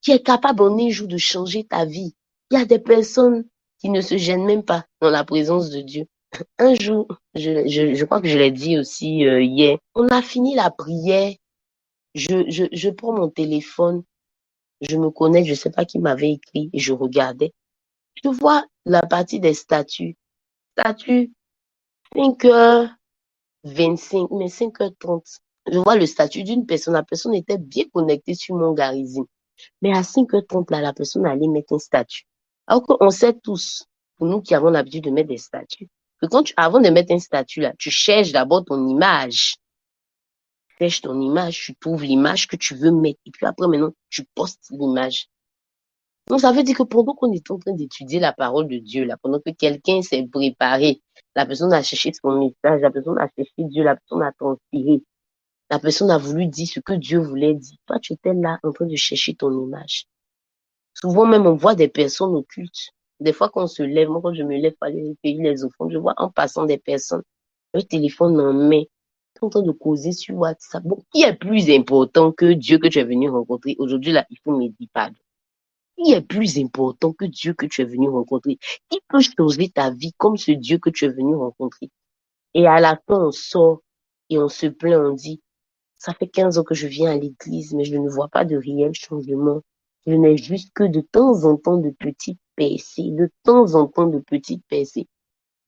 qui est capable en un jour de changer ta vie. Il y a des personnes qui ne se gênent même pas dans la présence de Dieu. Un jour, je crois que je l'ai dit aussi hier, on a fini la prière. Je prends mon téléphone, je me connecte, je ne sais pas qui m'avait écrit, et je regardais. Je vois la partie des statuts. Statut 5h25, mais 5h30. Je vois le statut d'une personne. La personne était bien connectée sur mon garisme. Mais à 5h30, là, la personne allait mettre un statut. Alors qu'on sait tous, pour nous qui avons l'habitude de mettre des statuts, que avant de mettre un statut, là, tu cherches d'abord ton image. Tu cherches ton image, tu trouves l'image que tu veux mettre. Et puis après, maintenant, tu postes l'image. Donc, ça veut dire que pendant qu'on est en train d'étudier la parole de Dieu, là, pendant que quelqu'un s'est préparé, la personne a cherché son message, la personne a cherché Dieu, la personne a transpiré. La personne a voulu dire ce que Dieu voulait dire. Toi, tu étais là en train de chercher ton image. Souvent même, on voit des personnes occultes. Des fois, quand on se lève, moi, quand je me lève pour aller recueillir les offrandes, je vois en passant des personnes, le téléphone en main, en train de causer sur WhatsApp. Bon, qui est plus important que Dieu que tu es venu rencontrer? Aujourd'hui, là, il faut me dire pardon. Qui est plus important que Dieu que tu es venu rencontrer? Qui peut changer ta vie comme ce Dieu que tu es venu rencontrer? Et à la fin, on sort et on se plaint, on dit, ça fait 15 ans que je viens à l'église, mais je ne vois pas de réel changement. Je n'ai juste que de temps en temps de petites percées, de temps en temps de petites percées.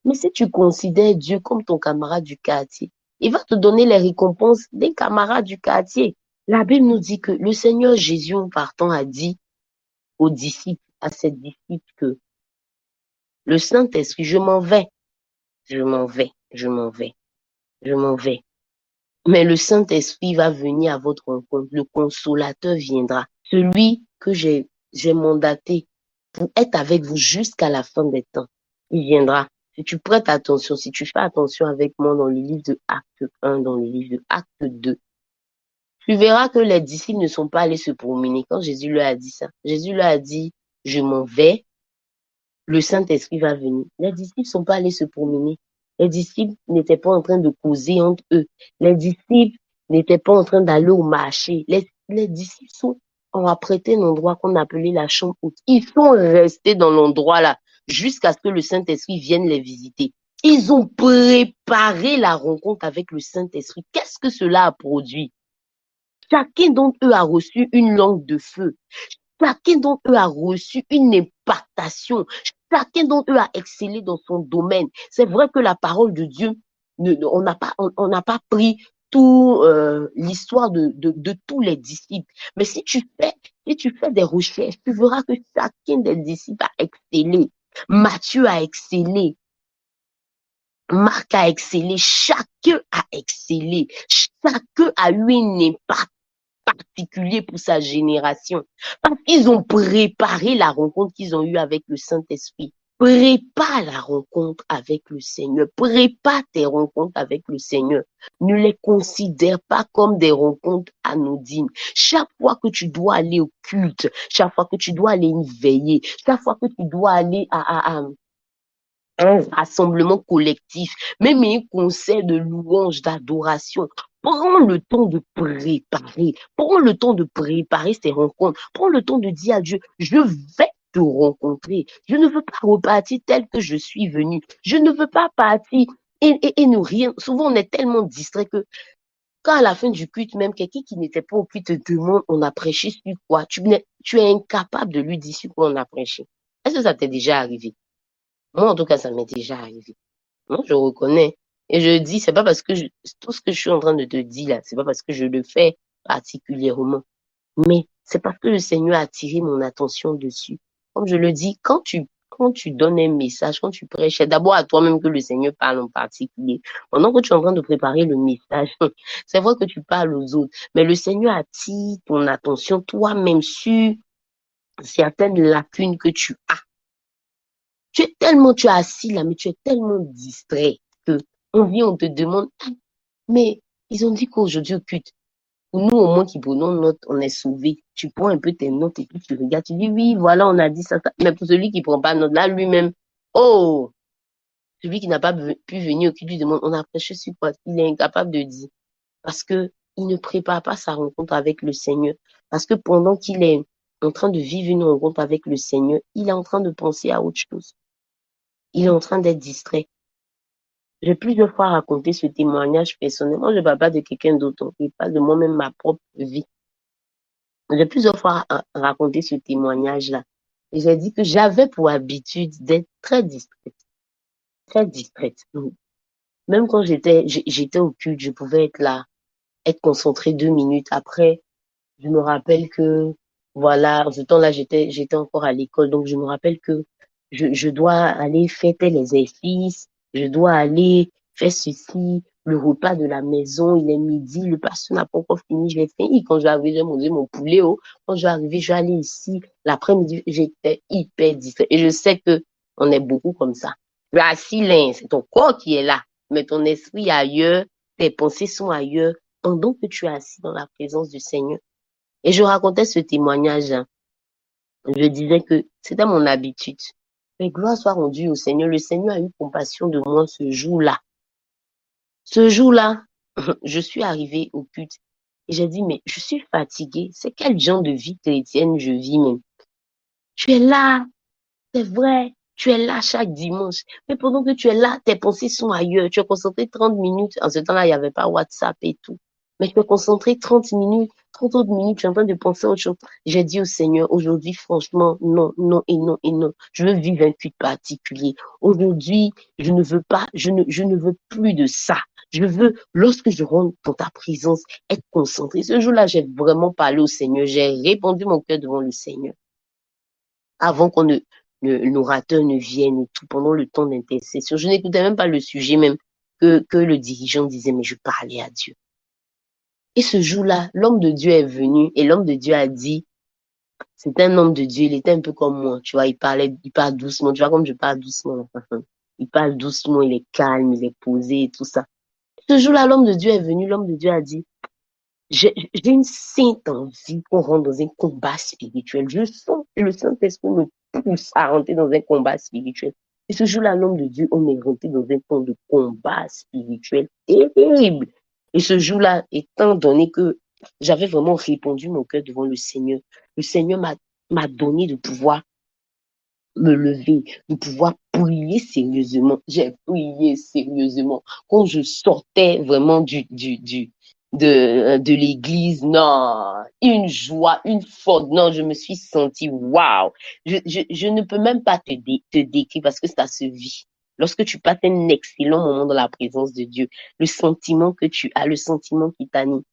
Mais si tu considères Dieu comme ton camarade du quartier, il va te donner les récompenses des camarades du quartier. La Bible nous dit que le Seigneur Jésus, en partant, a dit aux disciples, à ses disciples, que le Saint-Esprit, je m'en vais, je m'en vais, je m'en vais, je m'en vais. Mais le Saint-Esprit va venir à votre rencontre. Le consolateur viendra. Celui que j'ai mandaté pour être avec vous jusqu'à la fin des temps. Il viendra. Si tu prêtes attention, si tu fais attention avec moi dans le livre de Acte 1, dans le livre de Acte 2, tu verras que les disciples ne sont pas allés se promener quand Jésus leur a dit ça. Jésus leur a dit, je m'en vais, le Saint-Esprit va venir. Les disciples ne sont pas allés se promener. Les disciples n'étaient pas en train de causer entre eux. Les disciples n'étaient pas en train d'aller au marché. Les disciples ont apprêté un endroit qu'on appelait la chambre haute. Ils sont restés dans l'endroit là jusqu'à ce que le Saint-Esprit vienne les visiter. Ils ont préparé la rencontre avec le Saint-Esprit. Qu'est-ce que cela a produit? Chacun d'entre eux a reçu une langue de feu. Chacun d'entre eux a reçu une impactation. Chacun d'entre eux a excellé dans son domaine. C'est vrai que la parole de Dieu, on n'a pas pris tout l'histoire de tous les disciples. Mais si tu fais des recherches, tu verras que chacun des disciples a excellé. Matthieu a excellé. Marc a excellé. Chacun a excellé. Chacun a eu un impact particulier pour sa génération. Parce qu'ils ont préparé la rencontre qu'ils ont eue avec le Saint-Esprit. Prépare la rencontre avec le Seigneur. Prépare tes rencontres avec le Seigneur. Ne les considère pas comme des rencontres anodines. Chaque fois que tu dois aller au culte, chaque fois que tu dois aller une veillée, chaque fois que tu dois aller à un rassemblement collectif, même un concert de louange, d'adoration. Prends le temps de préparer. Prends le temps de préparer ces rencontres. Prends le temps de dire à Dieu, je vais te rencontrer. Je ne veux pas repartir tel que je suis venu. Je ne veux pas partir et ne rien. Souvent, on est tellement distrait que quand à la fin du culte, même quelqu'un qui n'était pas au culte te demande, on a prêché sur quoi? Tu es incapable de lui dire sur quoi on a prêché. Est-ce que ça t'est déjà arrivé? Moi, en tout cas, ça m'est déjà arrivé. Moi, je reconnais. Et je dis, c'est pas parce que tout ce que je suis en train de te dire là, c'est pas parce que je le fais particulièrement. Mais c'est parce que le Seigneur a attiré mon attention dessus. Comme je le dis, quand tu donnes un message, quand tu prêches, c'est d'abord à toi-même que le Seigneur parle en particulier. Pendant que tu es en train de préparer le message, c'est vrai que tu parles aux autres, mais le Seigneur attire ton attention toi-même sur certaines lacunes que tu as. Tu es assis là, mais tu es tellement distrait que on te demande, ah, mais ils ont dit qu'aujourd'hui au culte, pour nous au moins qui prenons note, on est sauvés. Tu prends un peu tes notes et puis tu regardes, tu dis oui, voilà, on a dit ça, ça. Mais pour celui qui prend pas note là, lui-même, oh, celui qui n'a pas pu venir au culte lui demande, on a prêché sur quoi? Il est incapable de dire. Parce que il ne prépare pas sa rencontre avec le Seigneur. Parce que pendant qu'il est en train de vivre une rencontre avec le Seigneur, il est en train de penser à autre chose. Il est en train d'être distrait. J'ai plusieurs fois raconté ce témoignage personnellement. Je ne parle pas de quelqu'un d'autre. Je parle de moi-même, ma propre vie. J'ai plusieurs fois raconté ce témoignage-là. Et j'ai dit que j'avais pour habitude d'être très distraite. Très distraite. Même quand j'étais au culte, je pouvais être là, être concentrée 2 minutes. Après, je me rappelle que, voilà, en ce temps-là, j'étais encore à l'école. Donc, je me rappelle que je dois aller faire tel exercice, je dois aller faire ceci, le repas de la maison, il est midi, le pasteur n'a pas encore fini, je vais finir. Quand je vais arriver, j'ai mangé mon poulet, oh. Quand je vais arriver, je vais aller ici. L'après-midi, j'étais hyper distrait. Et je sais que on est beaucoup comme ça. Tu es assis là, c'est ton corps qui est là, mais ton esprit est ailleurs, tes pensées sont ailleurs. pendant que tu es assis dans la présence du Seigneur. Et je racontais ce témoignage, hein. Je disais que c'était mon habitude. Mais gloire soit rendue au Seigneur. Le Seigneur a eu compassion de moi ce jour-là. Ce jour-là, je suis arrivée au culte et j'ai dit, mais je suis fatiguée. C'est quel genre de vie chrétienne je vis même? Tu es là, c'est vrai, tu es là chaque dimanche. Mais pendant que tu es là, tes pensées sont ailleurs. Tu es concentré 30 minutes. En ce temps-là, il n'y avait pas WhatsApp et tout. Mais tu es concentré 30 minutes, 30 autres minutes, tu es en train de penser à autre chose. J'ai dit au Seigneur, aujourd'hui, franchement, non, non et non et non. Je veux vivre un culte particulier. Aujourd'hui, je ne veux pas, je ne veux plus de ça. Je veux, lorsque je rentre dans ta présence, être concentré. Ce jour-là, j'ai vraiment parlé au Seigneur. J'ai répandu mon cœur devant le Seigneur avant qu'on l'orateur ne vienne et tout, pendant le temps d'intercession. Je n'écoutais même pas le sujet même que le dirigeant disait, mais je parlais à Dieu. Et ce jour-là, l'homme de Dieu est venu et l'homme de Dieu a dit, c'est un homme de Dieu, il était un peu comme moi, tu vois, il parle doucement, tu vois, comme je parle doucement. Il parle doucement, il est calme, il est posé et tout ça. Ce jour-là, l'homme de Dieu est venu, l'homme de Dieu a dit, j'ai une sainte envie qu'on rentre dans un combat spirituel. Je sens que le Saint-Esprit me pousse à rentrer dans un combat spirituel. Et ce jour-là, l'homme de Dieu, on est rentré dans un temps de combat spirituel terrible. Et ce jour-là, étant donné que j'avais vraiment répondu mon cœur devant le Seigneur m'a donné de pouvoir me lever, de pouvoir prier sérieusement. J'ai prié sérieusement. Quand je sortais vraiment de l'église, non, une joie, une force, non, je me suis sentie, waouh. Je ne peux même pas te décrire parce que ça se vit. Lorsque tu passes un excellent moment dans la présence de Dieu, le sentiment que tu as, le sentiment qui t'anime.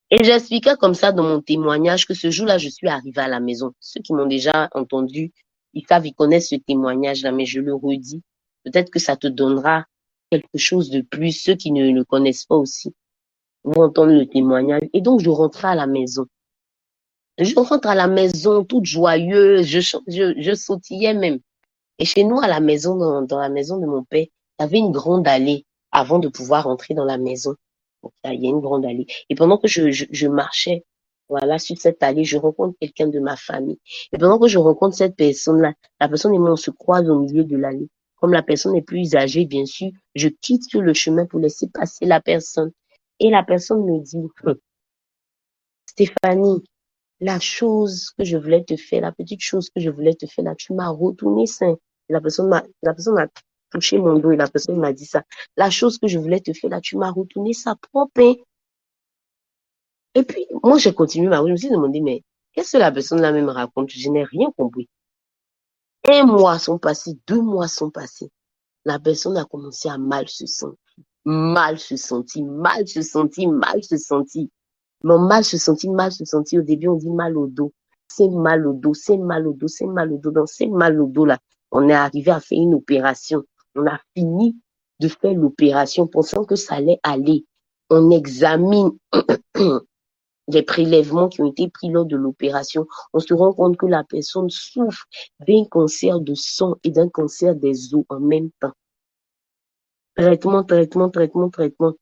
Et j'expliquais comme ça dans mon témoignage que ce jour-là, je suis arrivée à la maison. Ceux qui m'ont déjà entendu, ils savent, ils connaissent ce témoignage-là, mais je le redis. Peut-être que ça te donnera quelque chose de plus. Ceux qui ne le connaissent pas aussi vont entendre le témoignage. Et donc, je rentrais à la maison. Je rentre à la maison toute joyeuse, je sautillais même. Et chez nous, à la maison, dans la maison de mon père, il y avait une grande allée avant de pouvoir entrer dans la maison. Donc, il y a une grande allée. Et pendant que je marchais, voilà, sur cette allée, je rencontre quelqu'un de ma famille. Et pendant que je rencontre cette personne-là, la personne et moi, on se croise au milieu de l'allée. Comme la personne est plus âgée, bien sûr, je quitte sur le chemin pour laisser passer la personne. Et la personne me dit, Stéphanie, la chose que je voulais te faire, la petite chose que je voulais te faire, là, tu m'as retourné sain. La personne a touché mon dos et la personne m'a dit ça. La chose que je voulais te faire, là, tu m'as retourné ça propre, hein. Et puis, moi, j'ai continué ma route. Je me suis demandé, mais qu'est-ce que la personne là même raconte? Je n'ai rien compris. Un mois sont passés, 2 mois sont passés. La personne a commencé à mal se sentir. Mal se sentir, mal se sentir, mal se sentir. Mon mal se sentit, mal se sentit. Au début, on dit mal au dos. C'est mal au dos, c'est mal au dos, c'est mal au dos. Dans ces mal au dos là, on est arrivé à faire une opération. On a fini de faire l'opération pensant que ça allait aller. On examine les prélèvements qui ont été pris lors de l'opération. On se rend compte que la personne souffre d'un cancer de sang et d'un cancer des os en même temps. Traitement, traitement, traitement, traitement.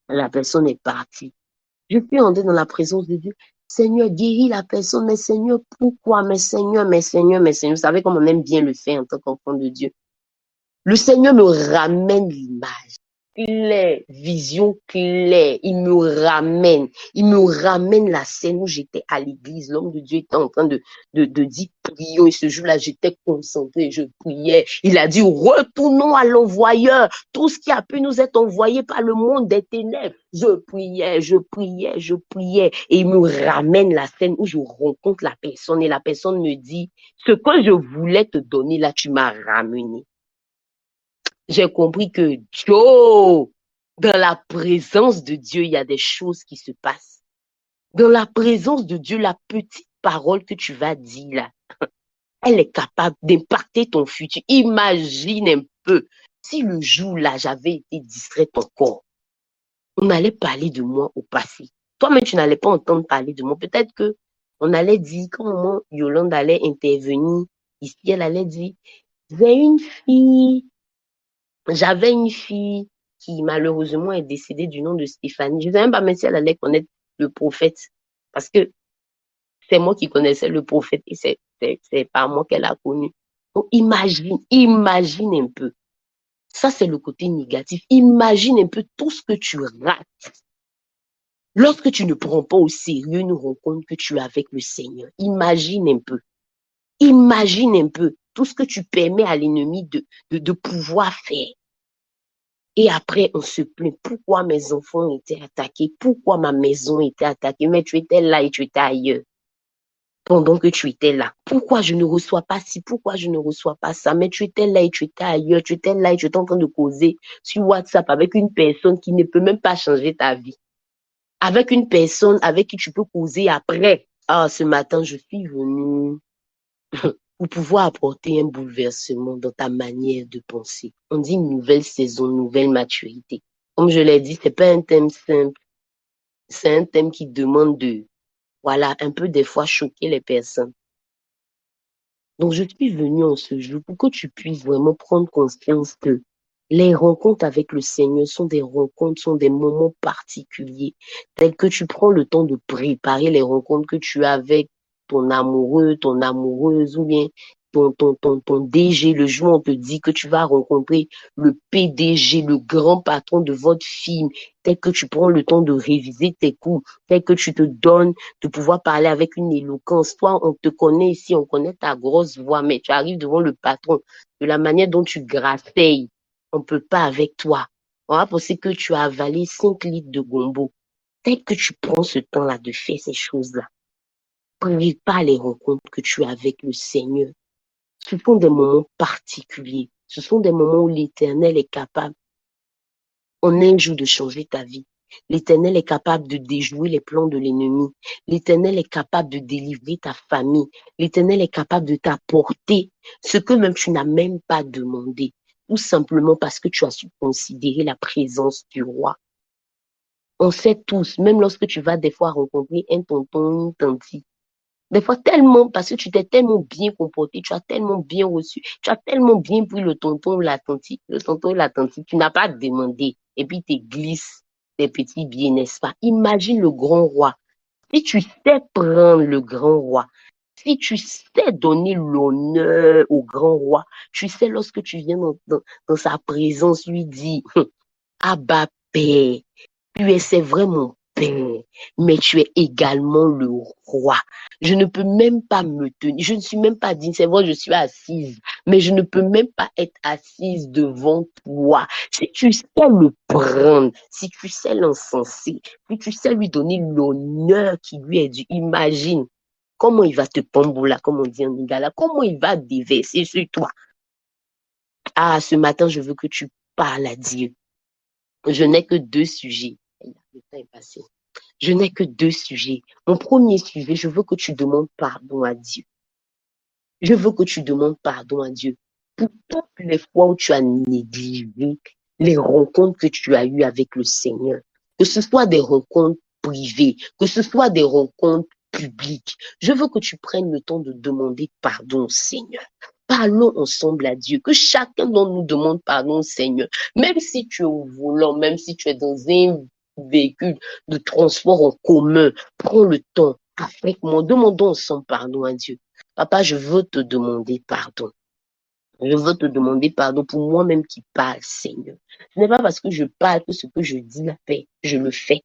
La personne est partie. Je suis entrée dans la présence de Dieu. Seigneur, guéris la personne. Mais Seigneur, pourquoi? Mais Seigneur, mais Seigneur, mais Seigneur. Vous savez comme on aime bien le faire en tant qu'enfant de Dieu. Le Seigneur me ramène l'image. Claire, vision claire. Il me ramène la scène où j'étais à l'église. L'homme de Dieu était en train de dire prions. Et ce jour-là, j'étais concentrée, je priais. Il a dit, retournons à l'envoyeur. Tout ce qui a pu nous être envoyé par le monde des ténèbres. Je priais, je priais, je priais. Et il me ramène la scène où je rencontre la personne. Et la personne me dit, ce que je voulais te donner là, tu m'as ramené. J'ai compris que Joe, dans la présence de Dieu, il y a des choses qui se passent. Dans la présence de Dieu, la petite parole que tu vas dire là, elle est capable d'impacter ton futur. Imagine un peu si le jour-là, j'avais été distraite encore. On allait parler de moi au passé. Toi-même, tu n'allais pas entendre parler de moi. Peut-être que on allait dire, quand maman Yolande allait intervenir ici, elle allait dire, j'ai une fille. J'avais une fille, qui malheureusement est décédée du nom de Stéphanie. Je ne sais même pas si elle allait connaître le prophète, parce que c'est moi qui connaissais le prophète et c'est pas moi qu'elle a connu. Donc imagine un peu. Ça, c'est le côté négatif. Imagine un peu tout ce que tu rates lorsque tu ne prends pas au sérieux une rencontre que tu as avec le Seigneur. Imagine un peu. Imagine un peu tout ce que tu permets à l'ennemi de pouvoir faire. Et après, on se plaint. Pourquoi mes enfants ont été attaqués? Pourquoi ma maison a été attaquée? Mais tu étais là et tu étais ailleurs pendant que tu étais là. Pourquoi je ne reçois pas ci? Pourquoi je ne reçois pas ça? Mais tu étais là et tu étais ailleurs. Tu étais là et tu étais en train de causer sur WhatsApp avec une personne qui ne peut même pas changer ta vie. Avec une personne avec qui tu peux causer après. Ah, ce matin, je suis venue pour pouvoir apporter un bouleversement dans ta manière de penser. On dit une nouvelle saison, nouvelle maturité. Comme je l'ai dit, c'est pas un thème simple. C'est un thème qui demande de, voilà, un peu des fois choquer les personnes. Donc, je suis venue en ce jour pour que tu puisses vraiment prendre conscience que les rencontres avec le Seigneur sont des rencontres, sont des moments particuliers, tels que tu prends le temps de préparer les rencontres que tu as avec ton amoureux, ton amoureuse, ou bien ton DG. Le jour où on te dit que tu vas rencontrer le PDG, le grand patron de votre film, tel que tu prends le temps de réviser tes cours, tel que tu te donnes de pouvoir parler avec une éloquence. Toi, on te connaît ici, on connaît ta grosse voix, mais tu arrives devant le patron, de la manière dont tu grasseyes, on ne peut pas avec toi. On va penser que tu as avalé 5 litres de gombo. Dès que tu prends ce temps-là de faire ces choses-là, prépare les rencontres que tu as avec le Seigneur. Ce sont des moments particuliers. Ce sont des moments où l'Éternel est capable, en un jour, de changer ta vie. L'Éternel est capable de déjouer les plans de l'ennemi. L'Éternel est capable de délivrer ta famille. L'Éternel est capable de t'apporter ce que même tu n'as même pas demandé. Tout simplement parce que tu as su considérer la présence du roi. On sait tous, même lorsque tu vas des fois rencontrer un tonton, une tante, des fois tellement, parce que tu t'es tellement bien comporté, tu as tellement bien reçu, tu as tellement bien pris le tonton ou la tante, tu n'as pas demandé, et puis tu glisses des petits biens, n'est-ce pas? Imagine le grand roi. Si tu sais prendre le grand roi, si tu sais donner l'honneur au grand roi, tu sais lorsque tu viens dans sa présence, lui dire, Abba Père, tu es, c'est vrai mon Père, mais tu es également le roi. Je ne peux même pas me tenir, je ne suis même pas digne, c'est vrai, je suis assise, mais je ne peux même pas être assise devant toi. Si tu sais le prendre, si tu sais l'encenser, si tu sais lui donner l'honneur qui lui est dû, imagine comment il va te pamboula, comme on dit en Lingala, comment il va déverser sur toi. Ah, ce matin, je veux que tu parles à Dieu. Je n'ai que 2 sujets. Le temps est passé. Je n'ai que 2 sujets. Mon premier sujet, je veux que tu demandes pardon à Dieu. Je veux que tu demandes pardon à Dieu pour toutes les fois où tu as négligé les rencontres que tu as eues avec le Seigneur. Que ce soit des rencontres privées, que ce soit des rencontres publiques. Je veux que tu prennes le temps de demander pardon au Seigneur. Parlons ensemble à Dieu, que chacun d'entre nous demande pardon au Seigneur. Même si tu es au volant, même si tu es dans un véhicule de transport en commun, prends le temps avec moi, demandons ensemble pardon à Dieu. Papa, je veux te demander pardon. Je veux te demander pardon pour moi-même qui parle, Seigneur. Ce n'est pas parce que je parle que ce que je dis la paix, je le fais.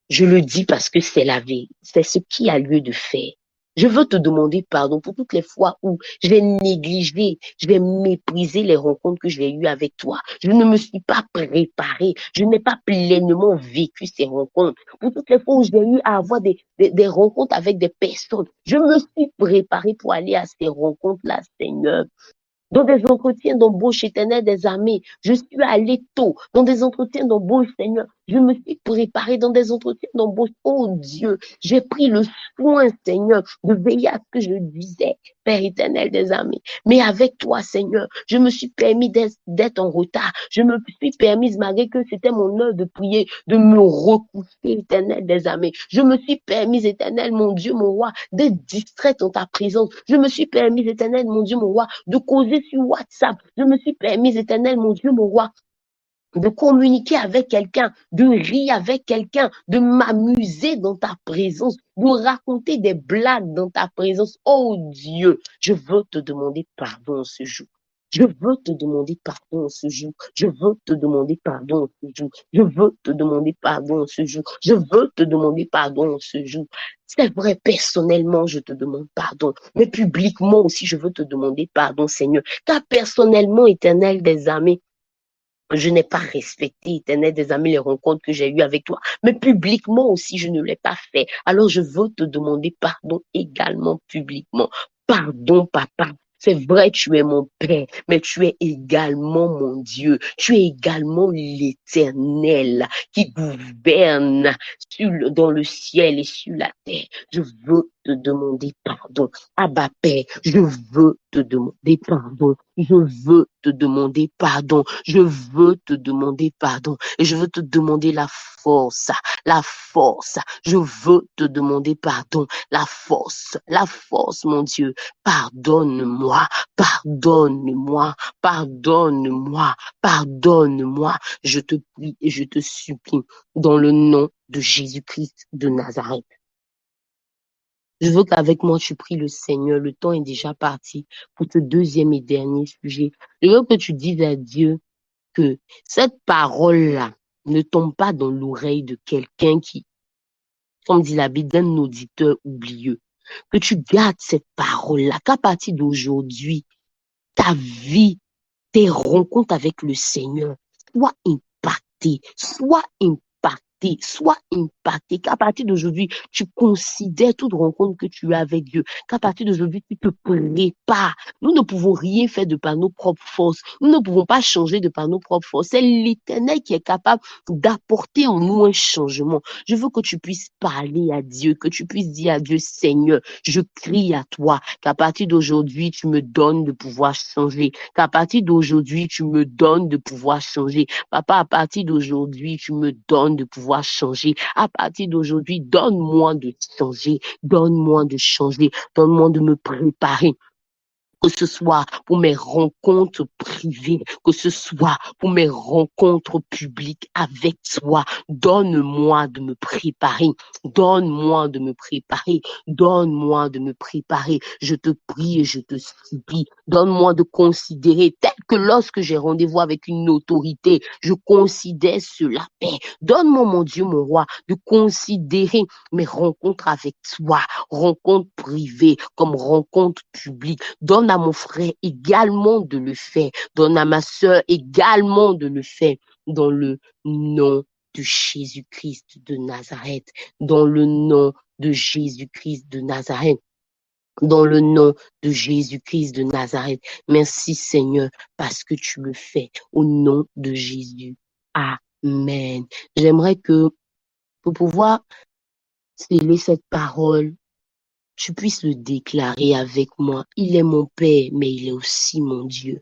Je le dis parce que c'est la vie. C'est ce qui a lieu de faire. Je veux te demander pardon pour toutes les fois où je vais négliger, je vais mépriser les rencontres que j'ai eues avec toi. Je ne me suis pas préparée. Je n'ai pas pleinement vécu ces rencontres. Pour toutes les fois où j'ai eu à avoir des rencontres avec des personnes, je me suis préparée pour aller à ces rencontres-là, Seigneur. Dans des entretiens d'embauche éternelle des armées, je suis allé tôt. Dans des entretiens d'embauche, Seigneur, je me suis préparé dans des entretiens d'embauche. Oh Dieu, j'ai pris le soin, Seigneur, de veiller à ce que je disais, Père éternel des armées. Mais avec toi, Seigneur, je me suis permis d'être en retard. Je me suis permis, malgré que c'était mon heure de prier, de me recoucher, éternel des armées. Je me suis permis, éternel, mon Dieu, mon roi, d'être distraite en ta présence. Je me suis permis, éternel, mon Dieu, mon roi, de causer sur WhatsApp. Je me suis permis, éternel, mon Dieu, mon roi, de communiquer avec quelqu'un, de rire avec quelqu'un, de m'amuser dans ta présence, de raconter des blagues dans ta présence. Oh Dieu, je veux te demander pardon ce jour. Je veux te demander pardon ce jour. Je veux te demander pardon ce jour. Je veux te demander pardon ce jour. Je veux te demander pardon ce jour. C'est vrai, personnellement, je te demande pardon. Mais publiquement aussi, je veux te demander pardon, Seigneur. Car personnellement, Éternel des armées, je n'ai pas respecté, Éternel des amis, les rencontres que j'ai eues avec toi. Mais publiquement aussi, je ne l'ai pas fait. Alors, je veux te demander pardon également publiquement. Pardon, papa. C'est vrai, tu es mon Père, mais tu es également mon Dieu. Tu es également l'Éternel qui gouverne dans le ciel et sur la terre. Je veux te demander pardon. Abba Père, je veux te demander pardon. Je veux te demander pardon. Je veux te demander pardon. Et je veux te demander la force. La force. Je veux te demander pardon. La force, mon Dieu. Pardonne-moi. Pardonne-moi. Pardonne-moi. Pardonne-moi. Je te prie et je te supplie dans le nom de Jésus-Christ de Nazareth. Je veux qu'avec moi, tu pries le Seigneur. Le temps est déjà parti pour ce deuxième et dernier sujet. Je veux que tu dises à Dieu que cette parole-là ne tombe pas dans l'oreille de quelqu'un qui, comme dit la Bible, d'un auditeur oublieux. Que tu gardes cette parole-là, qu'à partir d'aujourd'hui, ta vie, tes rencontres avec le Seigneur soient impactées, qu'à partir d'aujourd'hui, tu considères toute rencontre que tu as avec Dieu, qu'à partir d'aujourd'hui, tu te prépares. Nous ne pouvons rien faire de par nos propres forces. Nous ne pouvons pas changer de par nos propres forces. C'est l'Éternel qui est capable d'apporter en nous un changement. Je veux que tu puisses parler à Dieu, que tu puisses dire à Dieu, Seigneur, je crie à toi, qu'à partir d'aujourd'hui, tu me donnes de pouvoir changer, qu'à partir d'aujourd'hui, tu me donnes de pouvoir changer. Papa, à partir d'aujourd'hui, tu me donnes de pouvoir changer. À partir d'aujourd'hui, donne-moi de changer, donne-moi de changer, donne-moi de me préparer. Que ce soit pour mes rencontres privées, que ce soit pour mes rencontres publiques avec toi. Donne-moi de me préparer, donne-moi de me préparer, donne-moi de me préparer. Je te prie et je te supplie. Donne-moi de considérer, tel que lorsque j'ai rendez-vous avec une autorité, je considère cela paix. Donne-moi, mon Dieu, mon roi, de considérer mes rencontres avec toi, rencontres privées comme rencontres publiques. Donne à mon frère également de le faire. Donne à ma sœur également de le faire. Dans le nom de Jésus-Christ de Nazareth. Dans le nom de Jésus-Christ de Nazareth. Dans le nom de Jésus-Christ de Nazareth. Merci Seigneur parce que tu le fais. Au nom de Jésus. Amen. J'aimerais que pour pouvoir sceller cette parole, tu puisses le déclarer avec moi. Il est mon Père, mais il est aussi mon Dieu.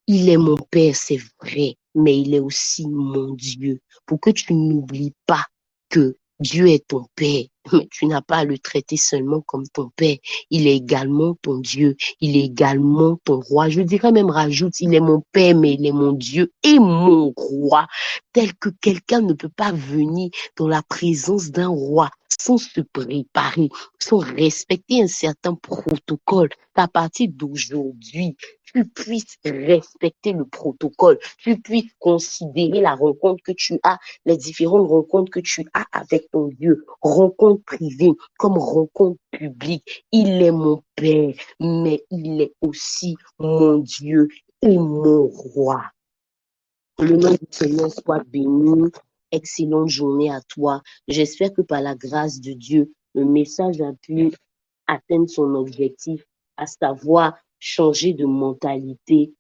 Il est mon Père, c'est vrai, mais il est aussi mon Dieu. Pour que tu n'oublies pas que Dieu est ton Père, mais tu n'as pas à le traiter seulement comme ton Père. Il est également ton Dieu. Il est également ton roi. Je dirais même, rajoute, il est mon Père, mais il est mon Dieu et mon roi. Tel que quelqu'un ne peut pas venir dans la présence d'un roi sans se préparer, sans respecter un certain protocole. Qu'à partir d'aujourd'hui, tu puisses respecter le protocole, tu puisses considérer la rencontre que tu as, les différentes rencontres que tu as avec ton Dieu, rencontre privée comme rencontre publique. Il est mon Père, mais il est aussi mon Dieu et mon roi. Le nom du Seigneur soit béni. Excellente journée à toi. J'espère que par la grâce de Dieu, le message a pu atteindre son objectif, à savoir changer de mentalité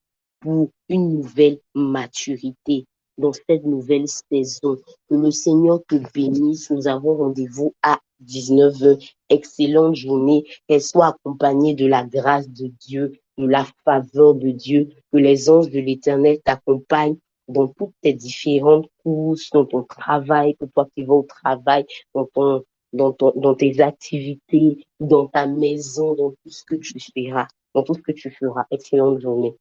pour une nouvelle maturité dans cette nouvelle saison. Que le Seigneur te bénisse. Nous avons rendez-vous à 19h. Excellente journée. Qu'elle soit accompagnée de la grâce de Dieu, de la faveur de Dieu, que les anges de l'Éternel t'accompagnent dans toutes tes différentes courses, dans ton travail, pour toi qui vas au travail, dans tes activités, dans ta maison, dans tout ce que tu feras, dans tout ce que tu feras. Excellente journée.